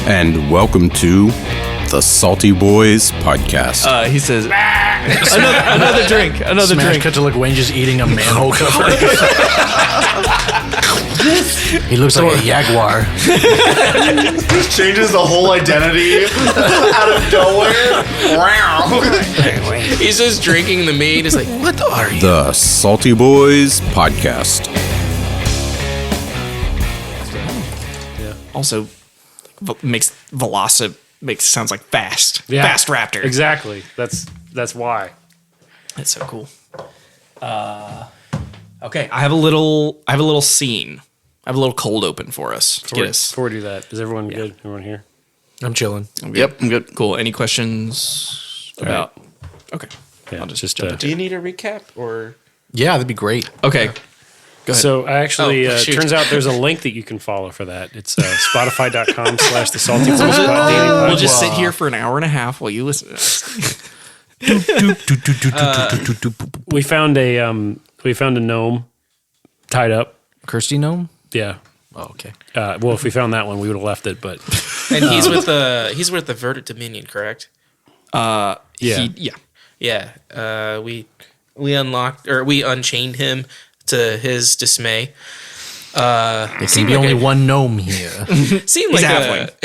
And welcome to the Salty Boys Podcast. He says, another drink. Smash cut to look Wayne just eating a manhole cover. He looks like a jaguar. Just changes the whole identity out of nowhere. He's just drinking the mead. He's like, what are you? The Salty Boys Podcast. Also, makes sounds like fast. Yeah, Fast raptor. Exactly. That's why. That's so cool. Okay, I have a little scene. I have a little cold open for us. Before we do that, is everyone good? Everyone here? I'm chilling. Yep, I'm good. Cool. Any questions about? Okay. Yeah, I'll just jump Do you need a recap or? Yeah, that'd be great. Okay. Go ahead. So I actually, shoot. turns out there's a link that you can follow for that. It's spotify.com/the Salty Boys We'll just sit here for an hour and a half while you listen to this. We found a gnome tied up. Kirsty gnome? Yeah. Oh, okay. Well, if we found that one, we would have left it. But And he's with the Verdant Dominion, correct? yeah, Yeah. We unchained him to his dismay. There can be only one gnome here. Seemed like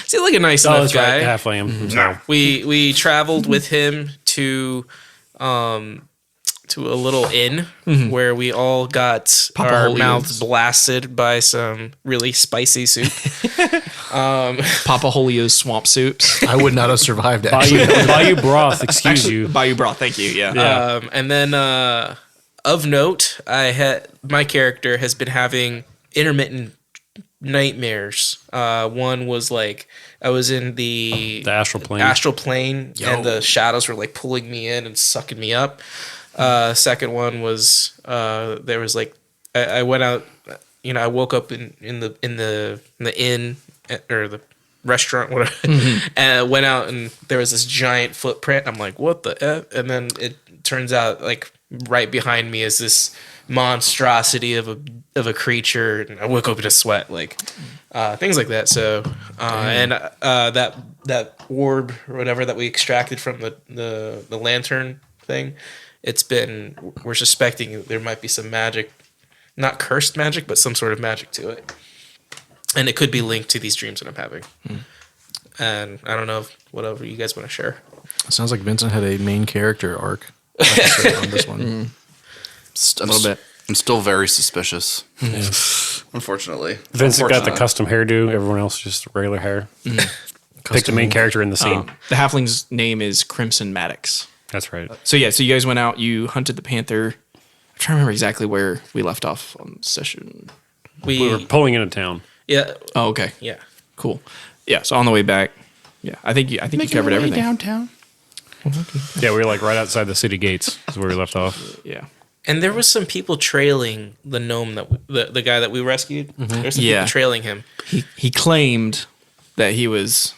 seemed like a nice oh, enough that's guy. right, halfling. So We traveled with him to a little inn where we all got our Julio's. mouths blasted by some really spicy soup. Papa Julio's swamp soups. I would not have survived, actually. Bayou broth. Excuse you. Bayou broth. Thank you. Yeah. Yeah. And then of note, my character has been having intermittent nightmares. One was like I was in the astral plane. and the shadows were like pulling me in and sucking me up. Second one was there was like I went out, I woke up in the inn or the restaurant, whatever, and I went out and there was this giant footprint. I'm like, what the F? And then it turns out like right behind me is this monstrosity of a creature, and I woke up in a sweat, like things like that. So and that orb or whatever that we extracted from the lantern thing, we're suspecting there might be some magic, not cursed magic, but some sort of magic to it, and it could be linked to these dreams that I'm having. And I don't know if whatever you guys want to share. It sounds like Vincent had a main character arc on this one. A little bit. I'm still very suspicious. Unfortunately. Vincent got the custom hairdo. Everyone else just regular hair. Picked the main character in the scene. The halfling's name is Crimson Maddox. That's right. So yeah, so you guys went out, you hunted the panther. I'm trying to remember exactly where we left off on the session. We were pulling into town. Yeah. Oh, okay. Yeah. Cool. Yeah, so on the way back, yeah, I think you covered everything. Downtown. Yeah, we were like right outside the city gates is where we left off. Yeah. And there was some people trailing the gnome the guy that we rescued. There's some Yeah. people trailing him. He claimed that he was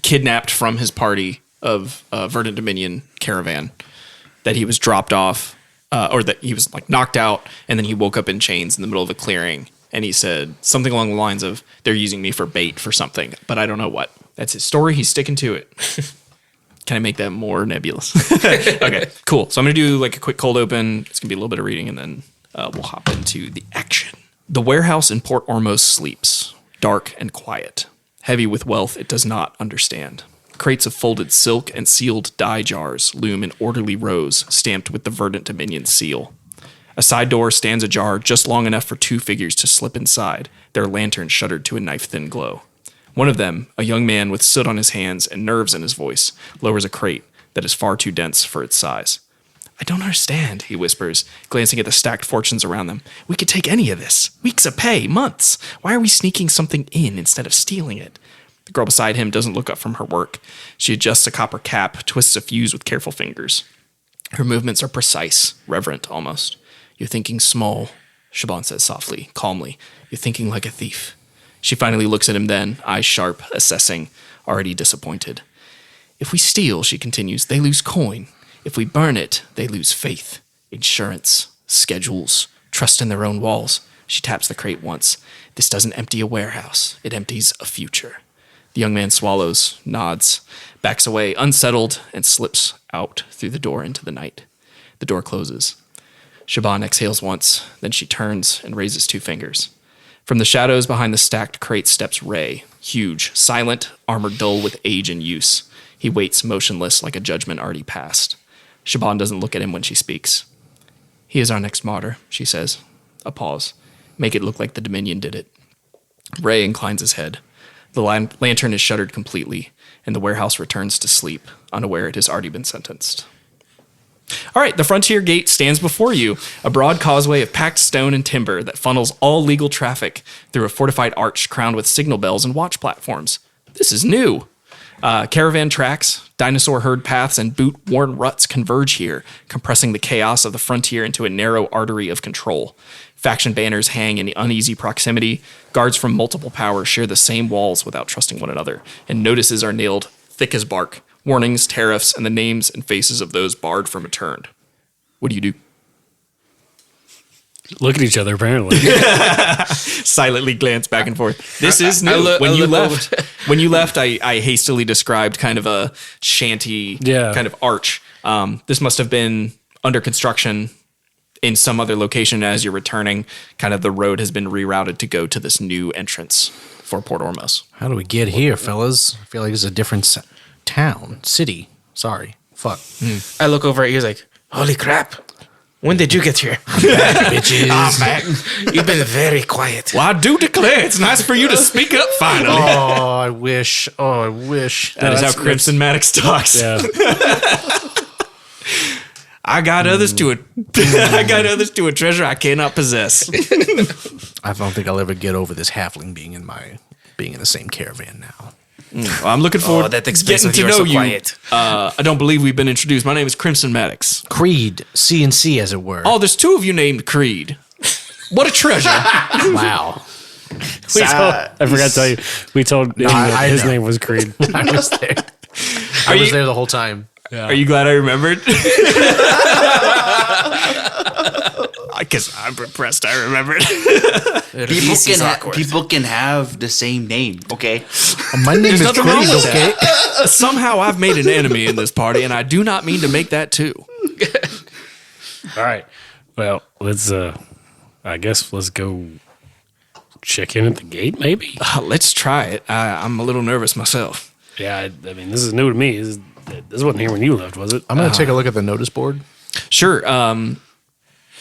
kidnapped from his party of Verdant Dominion caravan, that he was dropped off, or that he was like knocked out, and then he woke up in chains in the middle of a clearing, and he said something along the lines of, they're using me for bait for something, but I don't know what. That's his story. He's sticking to it. Can I make that more nebulous? Okay, cool. So I'm going to do like a quick cold open. It's going to be a little bit of reading, and then we'll hop into the action. The warehouse in Port Ormos sleeps, dark and quiet. Heavy with wealth it does not understand. Crates of folded silk and sealed dye jars loom in orderly rows, stamped with the Verdant Dominion seal. A side door stands ajar just long enough for two figures to slip inside, their lantern shuttered to a knife-thin glow. One of them, a young man with soot on his hands and nerves in his voice, lowers a crate that is far too dense for its size. I don't understand, he whispers, glancing at the stacked fortunes around them. We could take any of this. Weeks of pay, months. Why are we sneaking something in instead of stealing it? The girl beside him doesn't look up from her work. She adjusts a copper cap, twists a fuse with careful fingers. Her movements are precise, reverent almost. You're thinking small, Shaban says softly, calmly. You're thinking like a thief. She finally looks at him then, eyes sharp, assessing, already disappointed. If we steal, she continues, they lose coin. If we burn it, they lose faith, insurance, schedules, trust in their own walls. She taps the crate once. This doesn't empty a warehouse. It empties a future. The young man swallows, nods, backs away, unsettled, and slips out through the door into the night. The door closes. Shaban exhales once, then she turns and raises 2 fingers. From the shadows behind the stacked crate steps Ray, huge, silent, armored dull with age and use. He waits motionless like a judgment already passed. Shaban doesn't look at him when she speaks. He is our next martyr, she says. A pause. Make it look like the Dominion did it. Ray inclines his head. The lantern is shuttered completely, and the warehouse returns to sleep, unaware it has already been sentenced. All right, the Frontier Gate stands before you, a broad causeway of packed stone and timber that funnels all legal traffic through a fortified arch crowned with signal bells and watch platforms. This is new. Caravan tracks, dinosaur herd paths, and boot-worn ruts converge here, compressing the chaos of the frontier into a narrow artery of control. Faction banners hang in uneasy proximity. Guards from multiple powers share the same walls without trusting one another, and notices are nailed thick as bark. Warnings, tariffs, and the names and faces of those barred from return. What do you do? Look at each other, apparently. Silently glance back and forth. This is new. When you left, I hastily described kind of a shanty kind of arch. This must have been under construction in some other location. As you're returning, kind of the road has been rerouted to go to this new entrance for Port Ormos. How do we get here, fellas? I feel like it's a different city. Sorry. Fuck. I look over at you, like, holy crap. When did you get here? Bitches. I'm back. You've been very quiet. Well, I do declare it's nice for you to speak up finally. Oh, I wish. That is how Crimson Maddox talks. Yeah. I got others to a treasure I cannot possess. I don't think I'll ever get over this halfling being in the same caravan now. Well, I'm looking forward that's to expensive. getting to know so you. Quiet. I don't believe we've been introduced. My name is Crimson Maddox. Creed, C&C as it were. Oh, there's 2 of you named Creed. What a treasure. Wow. I forgot to tell you. We told him that his name was Creed. I was there. I was there the whole time. Are you glad I remembered? Because I'm impressed I remembered. People can have the same name, okay? My name is nothing wrong Creed, with okay? Somehow I've made an enemy in this party, and I do not mean to make that too. All right. Well, let's go check in at the gate, maybe? Let's try it. I'm a little nervous myself. Yeah, I mean, this is new to me. This wasn't here when you left, was it? I'm going to take a look at the notice board. Sure.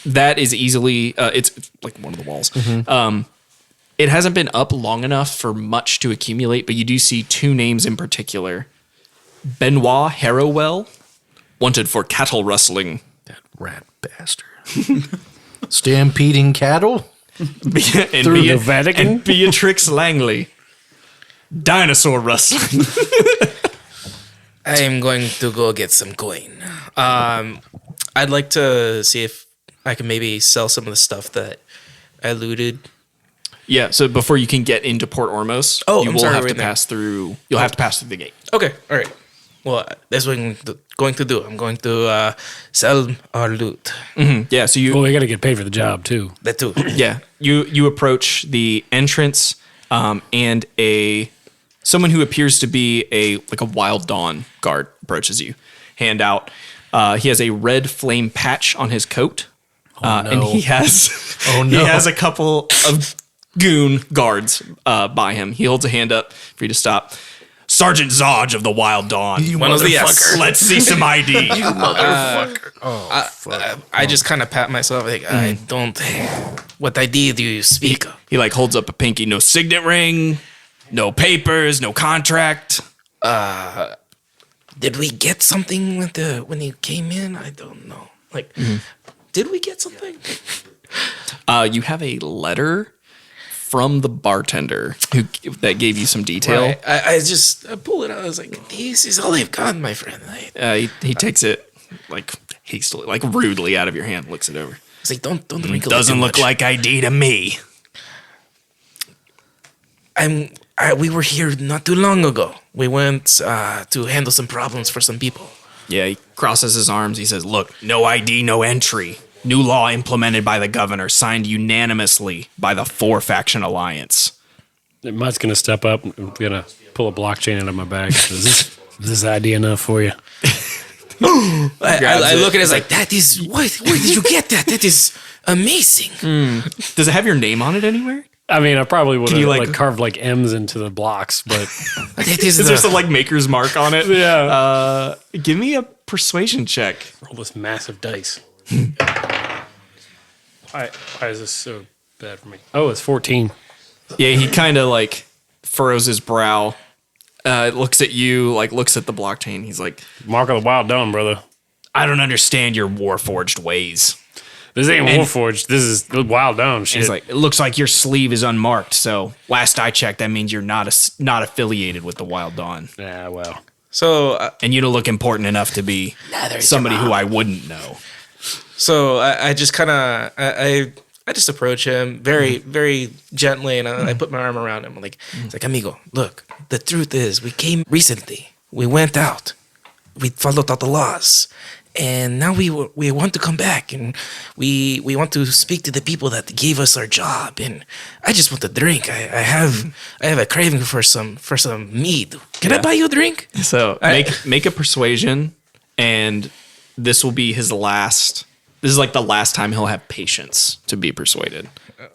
That is easily, it's like one of the walls. Mm-hmm. It hasn't been up long enough for much to accumulate, but you do see 2 names in particular. Benoit Harrowell, wanted for cattle rustling. That rat bastard. Stampeding cattle? Through the Vatican? And Beatrix Langley, dinosaur rustling. I am going to go get some coin. I'd like to see if I can maybe sell some of the stuff that I looted. Yeah, so before you can get into Port Ormos, you will have to pass through. You'll have to pass through the gate. Okay, all right. Well, that's what I'm going to do. I'm going to sell our loot. Mm-hmm. Yeah, so we got to get paid for the job too. That too. Yeah, you approach the entrance, and someone who appears to be a Wild Dawn guard approaches you. Hand out. He has a red flame patch on his coat. And he has he has a couple of goon guards by him. He holds a hand up for you to stop. Sergeant Zodge of the Wild Dawn. You motherfucker. Let's see some ID. You motherfucker. I just kind of pat myself like, I don't... What ID do you speak of? He holds up a pinky. No signet ring, no papers, no contract. Did we get something when he came in? I don't know. Did we get something? You have a letter from the bartender that gave you some detail. Right. I pulled it out. I was like, this is all I've got, my friend. He takes it hastily, rudely out of your hand, looks it over. It's like, don't wrinkle it Doesn't too look much. like ID to me. We were here not too long ago. We went to handle some problems for some people. Yeah, he crosses his arms. He says, look, no ID, no entry. New law implemented by the governor, signed unanimously by the 4-faction alliance. Mutt's going to step up. I'm going to pull a blockchain out of my bag. Is this idea enough for you? I look at it as like, that is, where did you get that? That is amazing. Does it have your name on it anywhere? I mean, I probably would have you, carved M's into the blocks, but Is there some maker's mark on it? yeah. Give me a persuasion check. Roll this massive dice. Why is this so bad for me? Oh, it's 14. Yeah, he kind of furrows his brow, looks at you, looks at the blockchain. He's like, Mark of the Wild Dawn, brother. I don't understand your warforged ways. This ain't Warforged. This is the Wild Dawn shit. He's like, it looks like your sleeve is unmarked. So last I checked, that means you're not affiliated with the Wild Dawn. Yeah, well. So, And you don't look important enough to be somebody who I wouldn't know. so I just kind of, I just approach him very, very gently, and I put my arm around him. It's like, amigo, look, the truth is, we came recently. We went out. We followed all the laws. And now we want to come back, and we want to speak to the people that gave us our job. And I just want a drink. I have a craving for some mead. Can I buy you a drink? So make a persuasion, and this will be his last. This is the last time he'll have patience to be persuaded. 10.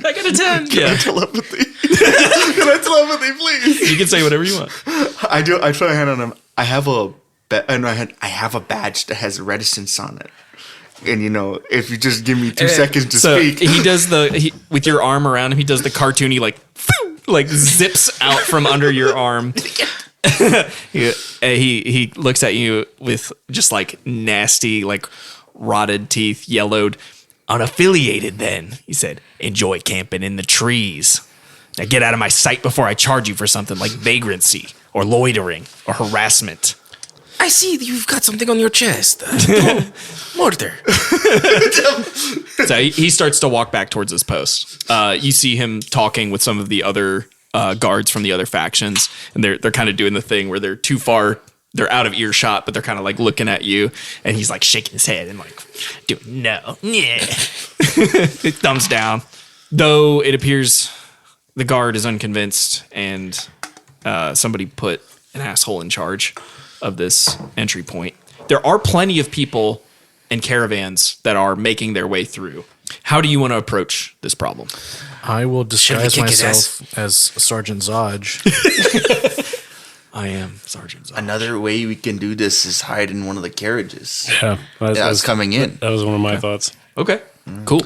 I got a 10. Yeah, Telepathy. Can I telepathy, please? you can say whatever you want. I do. I put my hand on him. I have a badge that has reticence on it. And if you just give me 2 seconds to speak, he does with your arm around him. He does the cartoony zips out from under your arm. he looks at you with just nasty rotted teeth, yellowed. Unaffiliated, then, he said. Enjoy camping in the trees. Now get out of my sight before I charge you for something like vagrancy or loitering or harassment. I see you've got something on your chest. Mortar. So he starts to walk back towards his post. You see him talking with some of the other guards from the other factions, and they're kind of doing the thing where they're too far. They're out of earshot, but they're kind of looking at you, and he's shaking his head and doing no, yeah, thumbs down. Though it appears the guard is unconvinced, and somebody put an asshole in charge of this entry point. There are plenty of people and caravans that are making their way through. How do you want to approach this problem? I will disguise kick his myself as Sergeant Zodge. I am Sergeant Zod. another way we can do this is hide in one of the carriages. Yeah. That's coming in. That was one of my thoughts. Okay, cool.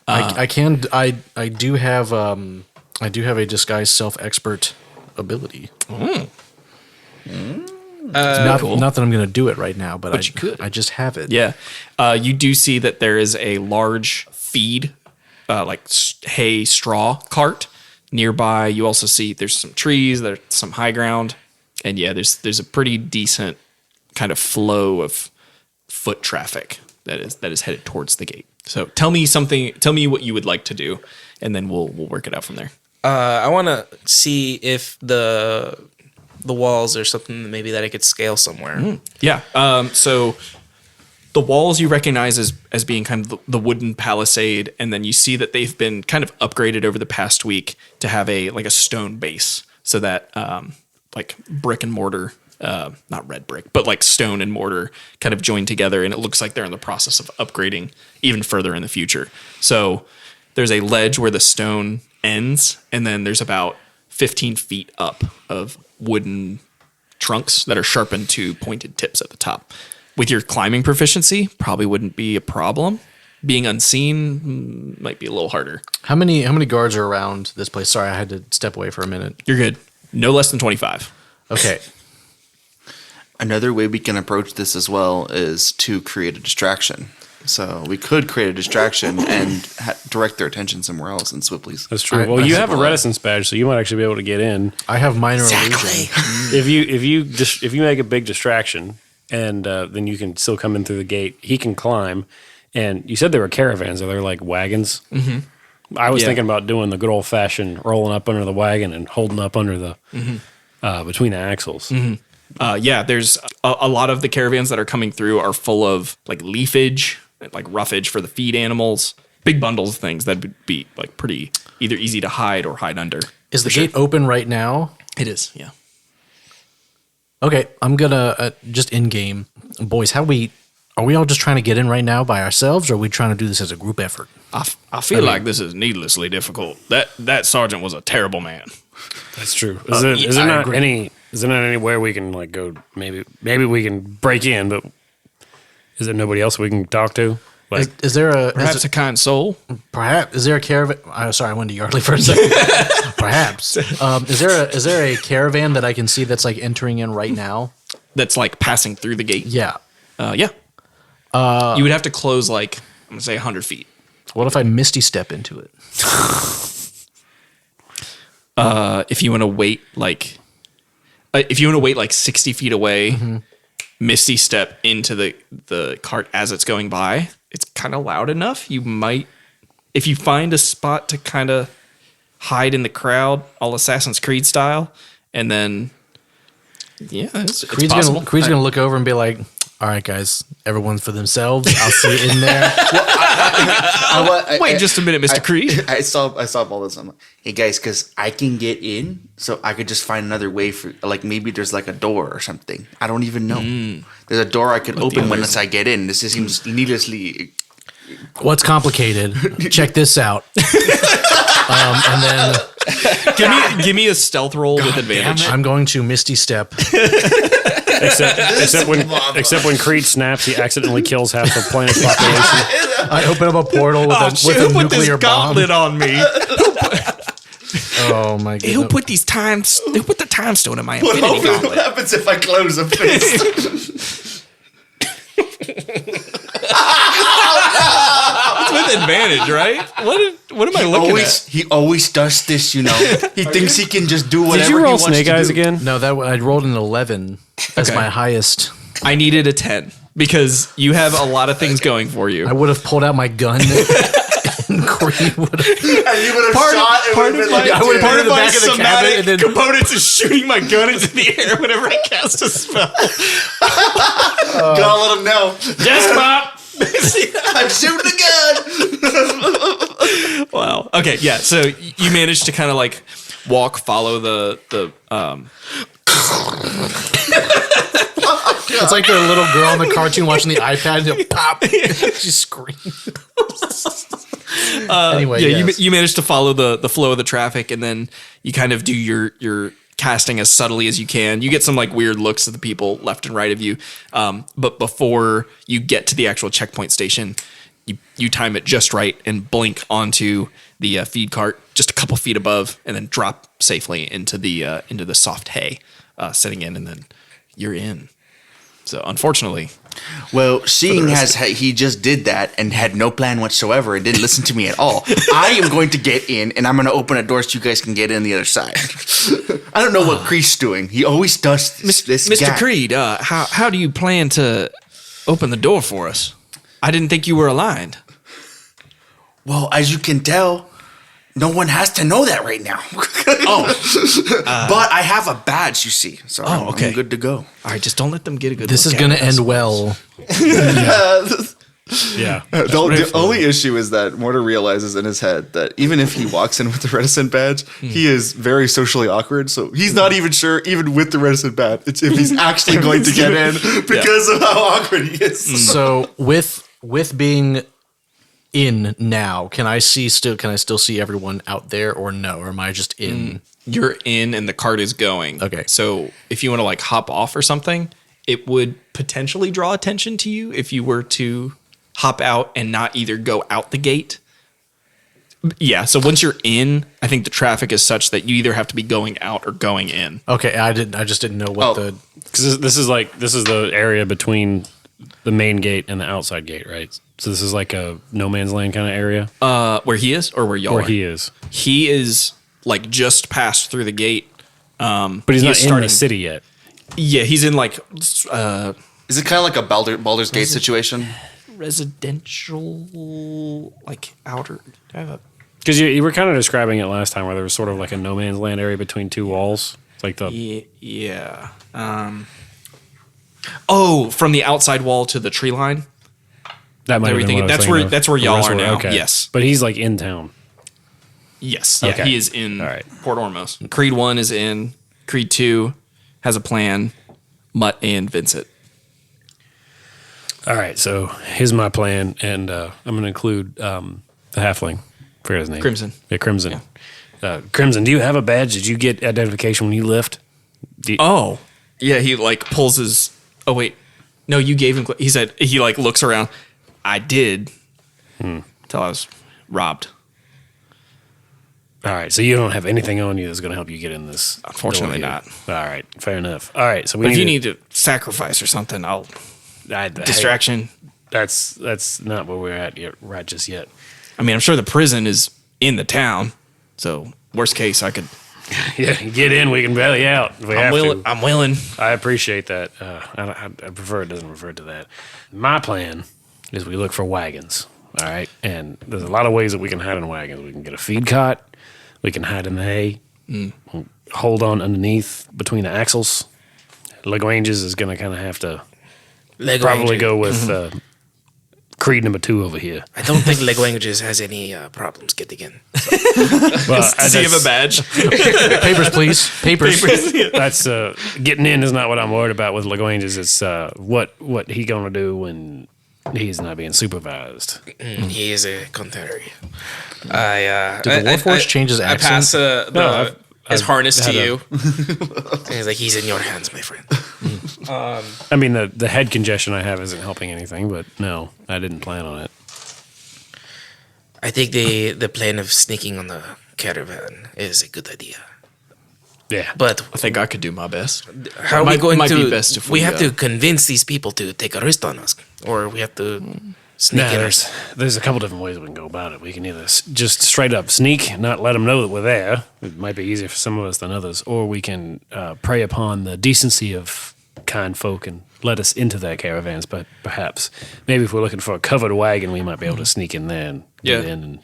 I do have a disguise self-expert ability. Not that I'm going to do it right now, but you could. I just have it. Yeah. You do see that there is a large feed, hay straw cart nearby. You also see there's some trees, there's some high ground. And yeah, there's a pretty decent kind of flow of foot traffic that is headed towards the gate. So tell me what you would like to do, and then we'll work it out from there. I want to see if the walls are something maybe that I could scale somewhere. Yeah. So the walls you recognize as being kind of the wooden palisade, and then you see that they've been kind of upgraded over the past week to have a stone base, so that brick and mortar, not red brick, but stone and mortar kind of joined together, and it looks like they're in the process of upgrading even further in the future. So there's a ledge where the stone ends, and then there's about 15 feet up of wooden trunks that are sharpened to pointed tips at the top. With your climbing proficiency, probably wouldn't be a problem. Being unseen might be a little harder. How many guards are around this place? Sorry, I had to step away for a minute. You're good. No less than 25. Okay. Another way we can approach this as well is to create a distraction. So we could create a distraction and direct their attention somewhere else in Swipley's. That's true. Well, you have a reticence badge, so you might actually be able to get in. I have minor illusion. If you make a big distraction, and then you can still come in through the gate. He can climb, and you said there were caravans. Are there wagons? Mm-hmm. I was thinking about doing the good old fashioned rolling up under the wagon and holding up under the between the axles. Mm-hmm. Yeah, there's a lot of the caravans that are coming through are full of like leafage, like roughage for the feed animals, big bundles of things that would be like pretty either easy to hide or hide under. Is the gate open right now? It is, yeah. Okay, I'm gonna just in game, boys. Are we all just trying to get in right now by ourselves, or are we trying to do this as a group effort? I feel like this is needlessly difficult. That sergeant was a terrible man. That's true. Is there not anywhere we can like go? Maybe we can break in, but is there nobody else we can talk to? Like, Is there a Perhaps a kind soul. perhaps is there a caravan? Sorry, I went to Yardley for a second. Perhaps is there a caravan that I can see that's like entering in right now? That's like passing through the gate. Yeah. Yeah. You would have to close like I'm gonna say 100 feet. What if I misty step into it? If you want to wait like 60 feet away, misty step into the cart as it's going by. It's kind of loud enough. You might, if you find a spot to kind of hide in the crowd, all Assassin's Creed style, and then it's possible. Creed's gonna look over and be like, "All right, guys, everyone's for themselves. I'll see you in there." Wait just a minute, Mr. Creed. I saw all this. I'm like, hey guys, because I can get in, so I could just find another way for, like, maybe there's like a door or something. I don't even know. There's a door I could open once I get in. This just seems needlessly. What's complicated? Check this out. And then give me a stealth roll with advantage. I'm going to misty step. except when Creed snaps, he accidentally kills half the planet's population. I open up a portal with a nuclear bomb. Gauntlet on me. Oh my god! He'll put the time stone in my What infinity gauntlet. happens if I close a fist? It's with advantage, right? What am I looking at? He always does this, you know. He thinks he can just do whatever Did you he roll wants Snake to Eyes do. again? No, I rolled an 11. That's Okay. my highest. I needed a 10 because you have a lot of things going for you. I would have pulled out my gun. And Creed would have. And you would have shot and part would of have been my, like, would've part been of in the my back of the cabin somatic and then- components is shooting my gun into the air whenever I cast a spell. gotta let him know. Yes, Bob. I'm shooting a gun. Wow. Okay. Yeah. So you managed to kind of like follow the It's like the little girl in the cartoon watching the iPad and it'll pop. She screams. Anyway, yeah, yes. you managed to follow the flow of the traffic, and then you kind of do your casting as subtly as you can. You get some like weird looks at the people left and right of you, but before you get to the actual checkpoint station, you time it just right and blink onto the feed cart just a couple feet above, and then drop safely into the soft hay, setting in, and then you're in. So unfortunately. Well, seeing as he just did that and had no plan whatsoever and didn't listen to me at all, I am going to get in and I'm going to open a door so you guys can get in the other side. I don't know what Creed's doing. He always does this. Mr. guy. Creed, how do you plan to open the door for us? I didn't think you were aligned. Well, as you can tell, no one has to know that right now. But I have a badge, you see, so I'm good to go. All right, just don't let them get a good This look is going at to us. end well. Yeah. The only issue is that Mortar realizes in his head that even if he walks in with the reticent badge, he is very socially awkward. So he's not even sure, even with the reticent badge, if he's actually going to get in because of how awkward he is. So with being in now, can I still see everyone out there or no? Or am I just in? You're in and the cart is going. Okay. So if you want to like hop off or something, it would potentially draw attention to you if you were to hop out and not either go out the gate. Yeah. So once you're in, I think the traffic is such that you either have to be going out or going in. Okay, I just didn't know what the. Because this is the area between the main gate and the outside gate, right? So this is like a no man's land kind of area. Where he is or where y'all Where are? he is. He is like just passed through the gate. But he's not in the city yet. Yeah, he's in like Is it kind of like a Baldur's Gate situation? residential, like outer. Because you were kind of describing it last time where there was sort of like a no man's land area between two walls. It's like the Yeah. From the outside wall to the tree line. that might have been what I was thinking of. That's where The y'all rest are were- now. Okay. Yes. But he's like in town. Yes. Yeah, Okay. he is in All right. Port Ormos. Creed 1 is in. Creed 2 has a plan. Mutt and Vincent. All right, so here's my plan, and I'm going to include the halfling. Forget his name. Crimson. Yeah, Crimson. Crimson, do you have a badge? Did you get identification when you lift? Oh. Yeah, he like pulls his. Oh, wait. No, you gave him. He said, he like looks around. I did. Until I was robbed. All right, so you don't have anything on you that's going to help you get in this. Unfortunately door here. not. All right, fair enough. All right, so we But if you need need to sacrifice or something, I'll. hey, Distraction. that's not where we're at yet, right just yet. I mean, I'm sure the prison is in the town. So, worst case, I could. Yeah, get in, we can bail you out if we have to. I'm willing. I appreciate that. I prefer it doesn't refer to that. My plan is we look for wagons, all right? And there's a lot of ways that we can hide in wagons. We can get a feed cot. We can hide in the hay. Hold on underneath between the axles. Lagrange's is going to kind of have to probably go with Creed number 2 over here. I don't think leg languages has any problems getting in. Well, Does he have a badge? Papers, please. Papers. That's getting in is not what I'm worried about with Lagrange's. It's what he going to do when he's not being supervised. He is a contrary. Did the Warforged change his I accent? pass his harness to had you. And he's like, he's in your hands, my friend. I mean, the head congestion I have isn't helping anything, but no, I didn't plan on it. I think the plan of sneaking on the caravan is a good idea. Yeah. But I think I could do my best. how are we going might to? be best if we, have to convince these people to take a risk on us, or we have to sneak Nah, in. there's a couple different ways we can go about it. We can either just straight up sneak, not let them know that we're there. It might be easier for some of us than others. Or we can prey upon the decency of kind folk and let us into their caravans. But perhaps, maybe if we're looking for a covered wagon, we might be able to sneak in there and get in. And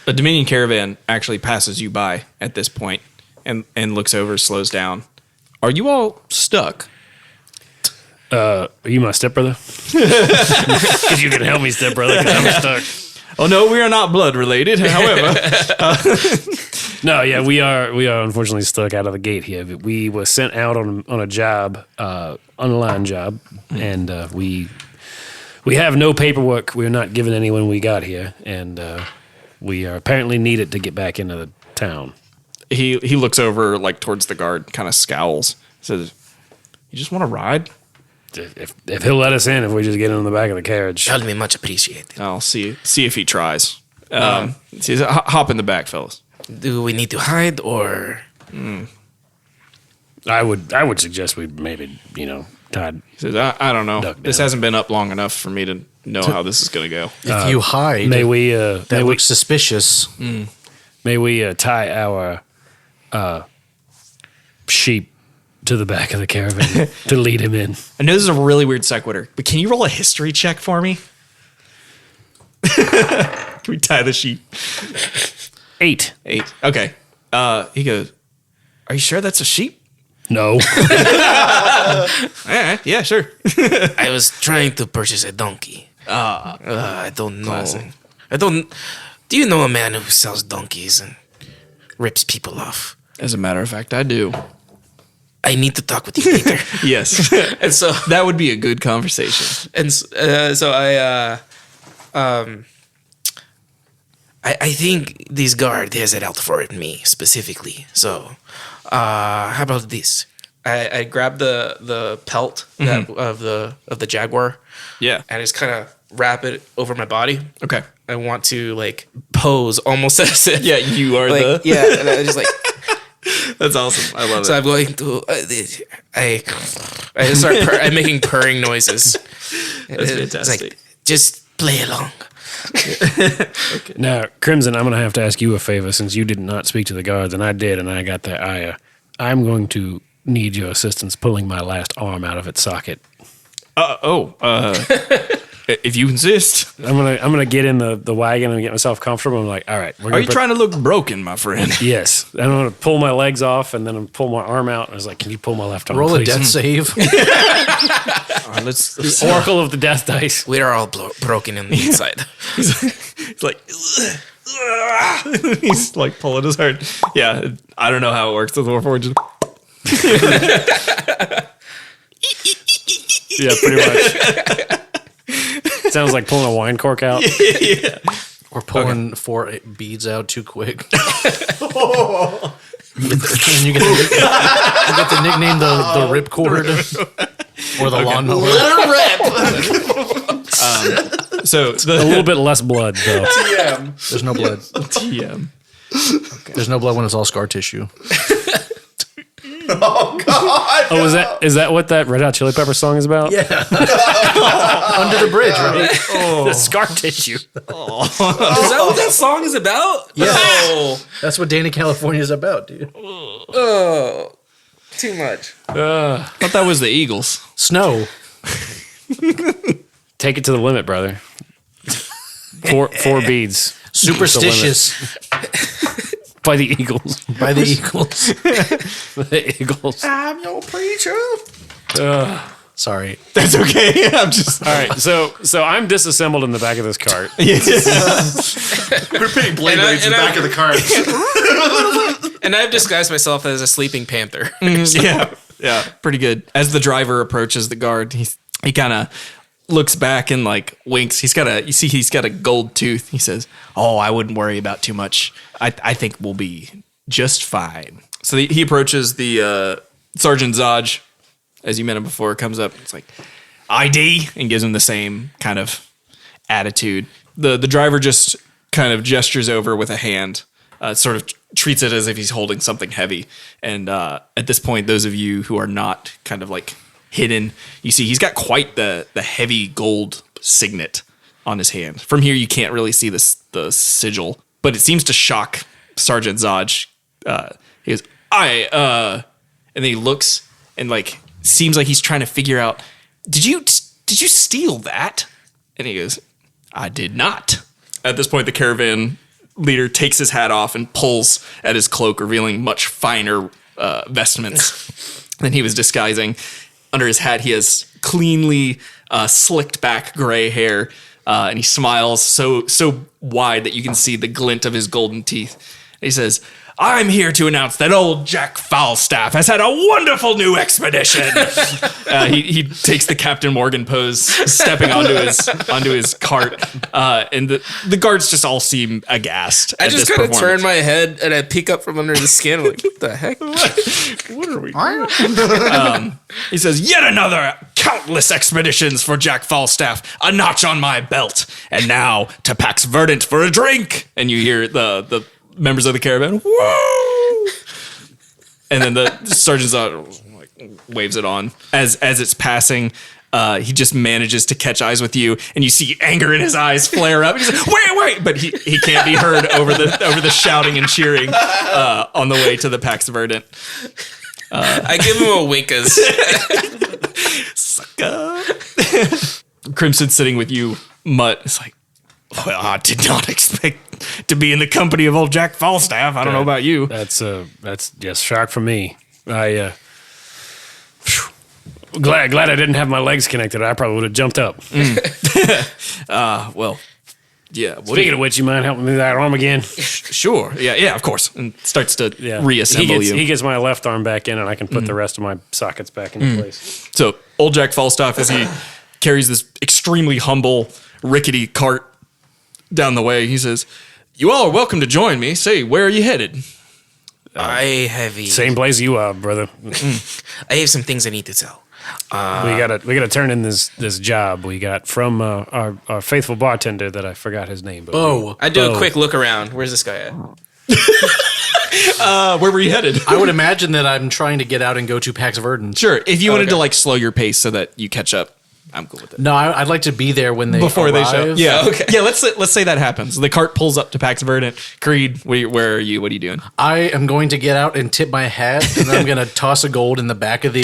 A Dominion caravan actually passes you by at this point and looks over, slows down. Are you all stuck? are you my stepbrother? If you can help me, stepbrother, because I'm stuck. Oh no, we are not blood related. However, No, yeah, we are unfortunately stuck out of the gate here. We were sent out on a job, online job, and we have no paperwork. We're not given any when we got here, and we are apparently needed to get back into the town. he looks over like towards the guard, kind of scowls. Says, "You just want to ride? If he'll let us in, if we just get in the back of the carriage. That'll be much appreciated. I'll see if he tries." Says, "Hop in the back, fellas." Do we need to hide, or I would suggest we maybe tied. He says, "I don't know. Duck This down. hasn't been up long enough for me to know how this is going to go." If you hide, May we that looks suspicious. may we tie our sheep to the back of the caravan to lead him in? I know this is a really weird sequitur, but can you roll a history check for me? Can we tie the sheep? 8. 8. Okay. He goes, "Are you sure that's a sheep?" No. Yeah, sure. I was trying to purchase a donkey. I don't know. I don't. Do you know a man who sells donkeys and rips people off? As a matter of fact, I do. I need to talk with you later. Yes. And so, That would be a good conversation. so I think this guard has it out for me specifically. So, how about this? I grab the pelt of the jaguar Yeah. and just kind of wrap it over my body. Okay. I want to like pose almost as if Yeah, you are like the. yeah, and I just like That's awesome. I love so it. I'm going to I just start I'm making purring noises. That's It's fantastic. like just play along. Now, Crimson, I'm going to have to ask you a favor since you did not speak to the guards, and I did, and I got their ire. I'm going to need your assistance pulling my last arm out of its socket. If you insist. I'm gonna get in the wagon and get myself comfortable. I'm like, all right. Are you trying to look broken, my friend? Yes. And I'm gonna pull my legs off, and then I'm pull my arm out. And I was like, can you pull my left arm? Roll please? a death save. Let's Oracle of the Death Dice. We are all broken in the inside. He's like, he's like pulling his heart. Yeah, I don't know how it works with Warforged. Yeah, pretty much. Sounds like pulling a wine cork out. Yeah. Or pulling 4 beads out too quick. And you get the nickname the ripcord or the lawnmower. So A little bit less blood, though. TM. There's no blood. TM. There's no blood when it's all scar tissue. Oh God! Oh, is that what that Red Hot Chili Pepper song is about? Yeah. Under the bridge, right? The scar tissue. Is that what that song is about? Yeah. Oh, That's what Danny California is about, dude. oh, too much. I thought that was the Eagles. Snow. Take it to the limit, brother. Four beads. Superstitious By the Eagles. by the Eagles. The Eagles. I'm your preacher. Sorry. That's okay. I'm just. All right, so I'm disassembled in the back of this cart. We're putting blade blades in the back of the car. And I've disguised myself as a sleeping panther. Yeah, pretty good. As the driver approaches the guard, he kind of looks back and like winks. He's got a gold tooth. He says, "Oh, I wouldn't worry about too much. I think we'll be just fine." So he approaches the Sergeant Zodge, as you met him before, comes up. It's like ID and gives him the same kind of attitude. The driver just kind of gestures over with a hand, sort of treats it as if he's holding something heavy. And at this point, those of you who are not kind of like hidden, you see he's got quite the heavy gold signet on his hand. From here, you can't really see the sigil, but it seems to shock Sergeant Zodge. He goes, and then he looks and like seems like he's trying to figure out, did you steal that? And he goes, I did not. At this point, the caravan leader takes his hat off and pulls at his cloak, revealing much finer vestments than he was disguising. Under his hat, he has cleanly slicked back gray hair, and he smiles so wide that you can see the glint of his golden teeth. He says, I'm here to announce that old Jack Falstaff has had a wonderful new expedition. He takes the Captain Morgan pose, stepping onto his cart, and the guards just all seem aghast. I just kind of turn my head and I peek up from under the skin. I'm like, what the heck? What are we doing? He says, yet another countless expeditions for Jack Falstaff, a notch on my belt. And now to Pax Verdant for a drink. And you hear the members of the caravan, whoa! And then the sergeant's like waves it on. As it's passing, he just manages to catch eyes with you, and you see anger in his eyes flare up. He's like, wait! But he can't be heard over the shouting and cheering on the way to the Pax Verdant. I give him a winkas. Sucker. Crimson sitting with you, Mutt. It's like, well, I did not expect to be in the company of old Jack Falstaff. I don't know about you. That's just shock for me. Glad I didn't have my legs connected. I probably would have jumped up. Well, yeah. Speaking of which, you mind helping me with that arm again? Sure. Yeah, of course. And starts to reassemble he you. He gets my left arm back in, and I can put the rest of my sockets back into place. So old Jack Falstaff, as he carries this extremely humble, rickety cart down the way, he says, you all are welcome to join me. Say, where are you headed? Same place you are, brother. I have some things I need to tell. We gotta turn in this job we got from our faithful bartender that I forgot his name. But I do a quick look around. Where's this guy at? Where were you headed? I would imagine that I'm trying to get out and go to Pax Verdant. Sure. If you wanted to like slow your pace so that you catch up, I'm cool with it. No, I'd like to be there when they Before they show. arrive. Yeah. Okay. Yeah. Let's say that happens. The cart pulls up to Pax Verdant. Creed, where are you? What are you doing? I am going to get out and tip my hat, and then I'm going to toss a gold in the back of the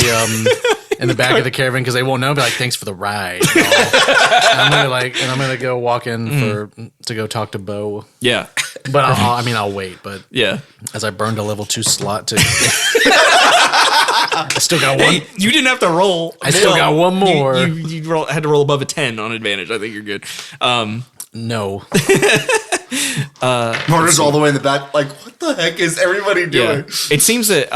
in the back of the caravan because they won't know. I'll be like, thanks for the ride. And I'm gonna go walk in to go talk to Bo. Yeah. But I'll wait. But Yeah. as I burned a level 2 slot to, I still got one. Hey, you didn't have to roll. I still got one more. You had to roll above a 10 on advantage. I think you're good. No. Mortar's all the way in the back. Like, what the heck is everybody doing? It seems that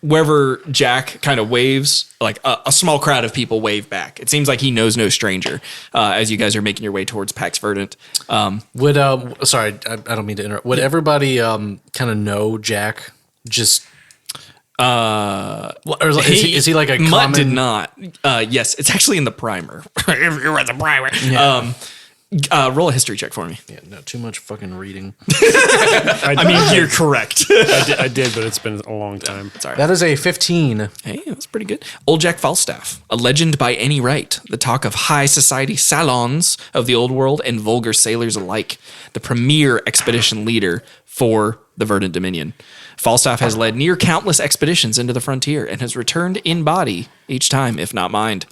wherever Jack kind of waves, like a small crowd of people wave back. It seems like he knows no stranger as you guys are making your way towards Pax Verdant. Sorry, I don't mean to interrupt. Would everybody kind of know Jack? Just is he like a Mutt common? did not. Yes, it's actually in the primer. If you read the primer. Yeah. Roll a history check for me. Yeah, no, too much fucking reading. I mean, you're correct. I did, but it's been a long time. Sorry. That is a 15. Hey, that's pretty good. Old Jack Falstaff, a legend by any right, the talk of high society salons of the old world and vulgar sailors alike, the premier expedition leader for the Verdant Dominion. Falstaff has led near countless expeditions into the frontier and has returned in body each time, if not mind.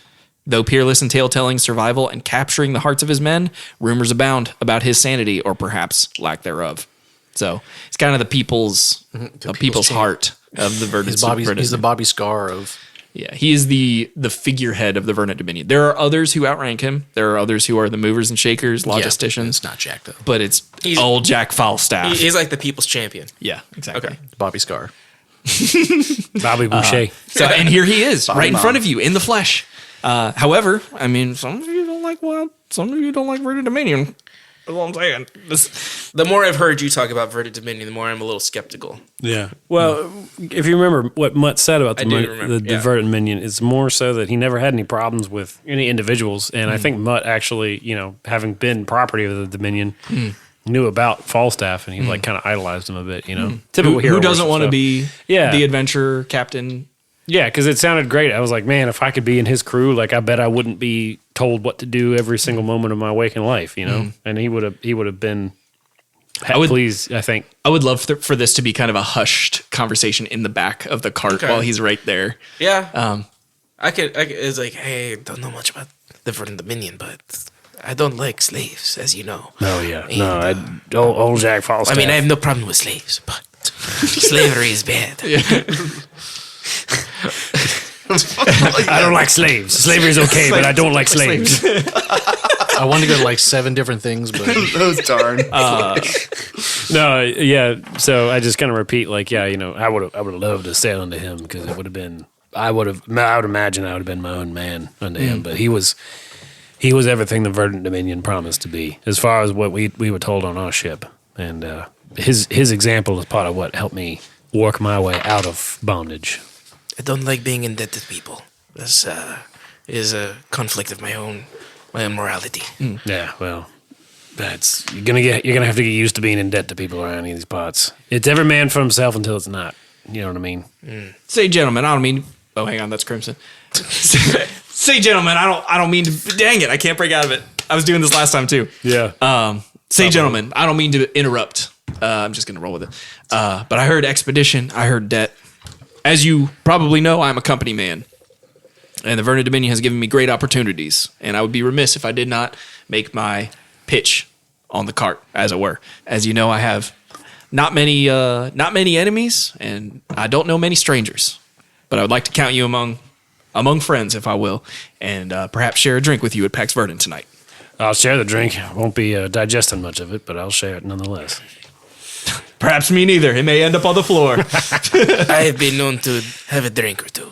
Though peerless in tale-telling, survival, and capturing the hearts of his men, rumors abound about his sanity or perhaps lack thereof. So it's kind of the people's heart of the Verdant. He's the Bobby Scar of. Yeah, he is the figurehead of the Verdant Dominion. There are others who outrank him. There are others who are the movers and shakers, logisticians. It's not Jack though. But he's old Jack Falstaff. He's like the people's champion. Yeah, exactly. Okay. Bobby Scar. Bobby Boucher. So, and here he is, right in front of you, in the flesh. However, I mean, some of you don't like Wild. Some of you don't like Verdant Dominion. That's what I'm saying. The more I've heard you talk about Verdant Dominion, the more I'm a little skeptical. Yeah. Well, if you remember what Mutt said about the Verdant Dominion, it's more so that he never had any problems with any individuals. And I think Mutt actually, having been property of the Dominion, knew about Falstaff and he like kind of idolized him a bit, Typical hero. Who doesn't want to be the adventurer captain? Yeah, because it sounded great. I was like, man, if I could be in his crew, like I bet I wouldn't be told what to do every single moment of my waking life, And he would have been pleased, I think. I would love for this to be kind of a hushed conversation in the back of the cart while he's right there. Yeah. I could. It's like, hey, don't know much about the Verdant Dominion, but I don't like slaves, as you know. Oh yeah, and, old Jack Falstaff. I mean, I have no problem with slaves, but slavery is bad. I don't like slaves. Slavery is okay, but I don't like slaves. I wanted to go to like 7 different things, but Those darn. No, yeah. So I just kind of repeat, like, I would have loved to sail under him because it would have been. I would imagine I would have been my own man under him, but he was everything the Verdant Dominion promised to be, as far as what we were told on our ship, and his example is part of what helped me work my way out of bondage. I don't like being in debt to people. This is a conflict of my own morality. Yeah, well, you're gonna have to get used to being in debt to people around these parts. It's every man for himself until it's not. You know what I mean? Say, gentlemen, I don't mean. Oh, hang on, that's Crimson. Say, gentlemen, I don't mean to. Dang it, I can't break out of it. I was doing this last time too. Yeah. Say, gentlemen, I don't mean to interrupt. I'm just gonna roll with it. But I heard expedition. I heard debt. As you probably know, I'm a company man, and the Verdant Dominion has given me great opportunities, and I would be remiss if I did not make my pitch on the cart, as it were. As you know, I have not many enemies, and I don't know many strangers, but I would like to count you among friends, if I will, and perhaps share a drink with you at Pax Verdant tonight. I'll share the drink. I won't be digesting much of it, but I'll share it nonetheless. Perhaps me neither. It may end up on the floor. I have been known to have a drink or two.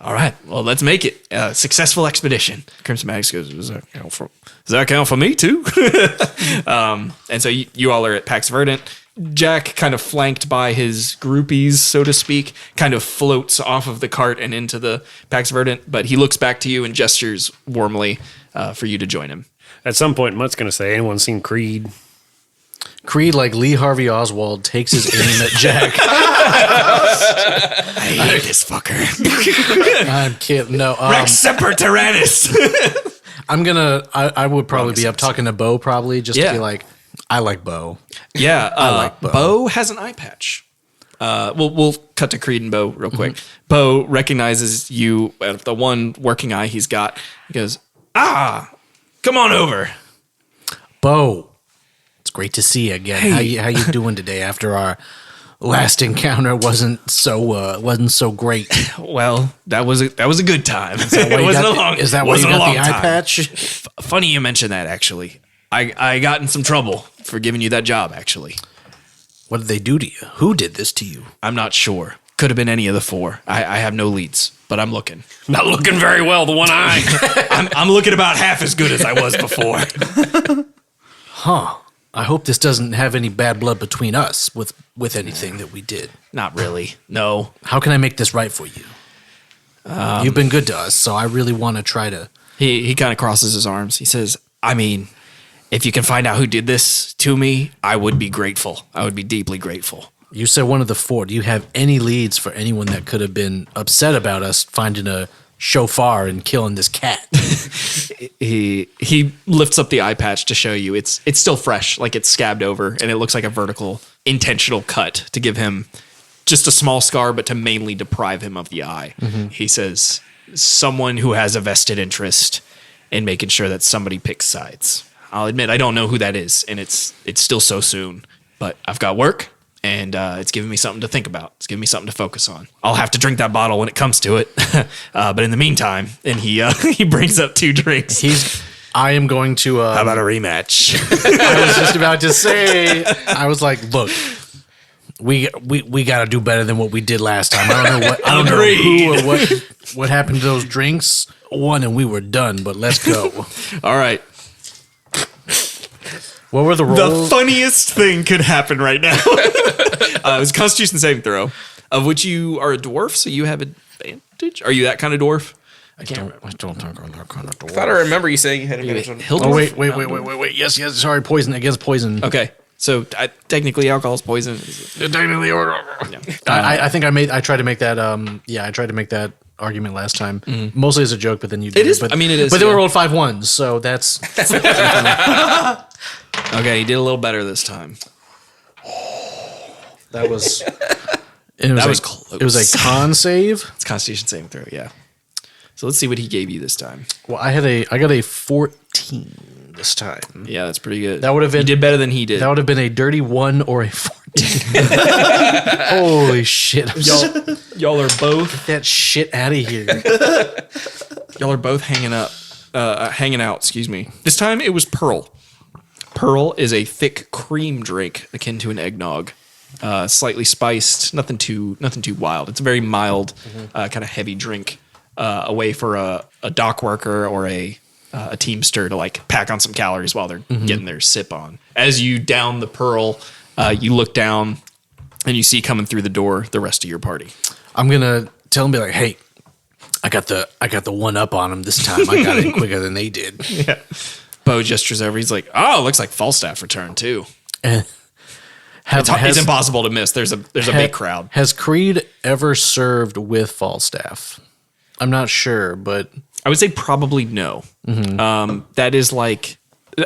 All right. Well, let's make it a successful expedition. Crimson Magus goes, does that count for me too? And so you all are at Pax Verdant. Jack, kind of flanked by his groupies, so to speak, kind of floats off of the cart and into the Pax Verdant, but he looks back to you and gestures warmly for you to join him. At some point, Mutt's going to say, anyone seen Creed? Creed, like Lee Harvey Oswald, takes his aim at Jack. I hate this fucker. I'm kidding. No. Rex Semper Tyrannis. I would probably be up talking to Bo, probably, just to be like, I like Bo. Yeah. I like Bo. Bo has an eye patch. We'll cut to Creed and Bo real quick. Bo recognizes you at the one working eye he's got. He goes, come on over. Bo, it's great to see you again. Hey. How you doing today after our last encounter wasn't so great? Well, that was a good time. Is that why you got the eye patch? Funny you mention that, actually. I got in some trouble for giving you that job, actually. What did they do to you? Who did this to you? I'm not sure. Could have been any of the four. I have no leads, but I'm looking. Not looking very well, the one eye. I'm looking about half as good as I was before. Huh. I hope this doesn't have any bad blood between us with anything that we did. Not really. No. How can I make this right for you? You've been good to us, so I really want to try to... He kind of crosses his arms. He says, I mean, if you can find out who did this to me, I would be grateful. I would be deeply grateful. You said one of the four. Do you have any leads for anyone that could have been upset about us finding a shofar and killing this cat? He lifts up the eye patch to show you. It's still fresh, like it's scabbed over, and it looks like a vertical, intentional cut to give him just a small scar, but to mainly deprive him of the eye. He says, someone who has a vested interest in making sure that somebody picks sides. I'll admit I don't know who that is, and it's still so soon, but I've got work, and it's giving me something to think about. It's giving me something to focus on. I'll have to drink that bottle when it comes to it, but in the meantime, and he brings up 2 drinks. I am going to... How about a rematch? I was just about to say... I was like, look, we got to do better than what we did last time. I don't know who or what happened to those drinks. One, and we were done, but let's go. All right. What were the rolls? The funniest thing could happen right now. It was a Constitution saving throw, of which you are a dwarf, so you have advantage. Are you that kind of dwarf? I don't think I'm that kind of dwarf. I thought I remember you saying you had advantage on Oh, wait. Yes. Sorry, poison against poison. Okay, so technically alcohol is poison. Technically, I think I tried to make that. I tried to make that argument last time, mostly as a joke, but then you did. It is. But, I mean, it is. But then we rolled 5 1s, so that's. Okay, you did a little better this time. That was. That was close. It was a con save. It's Constitution saving throw. Yeah. So let's see what he gave you this time. Well, I got a 14 this time. Yeah, that's pretty good. That would have been. You did better than he did. That would have been a dirty 1 or a 14. Holy shit! Y'all are both. Get that shit out of here. Y'all are both hanging out. Excuse me. This time it was Pearl. Pearl is a thick cream drink akin to an eggnog, slightly spiced. Nothing too wild. It's a very mild, kind of heavy drink. A way for a dock worker or a teamster to like pack on some calories while they're getting their sip on. As you down the Pearl, you look down and you see coming through the door the rest of your party. I'm gonna tell him, be like, hey, I got the one up on him this time. I got it quicker than they did. Yeah. Bo gestures over. He's like, "Oh, looks like Falstaff returned too." It's impossible to miss. There's a big crowd. Has Creed ever served with Falstaff? I'm not sure, but I would say probably no. That is like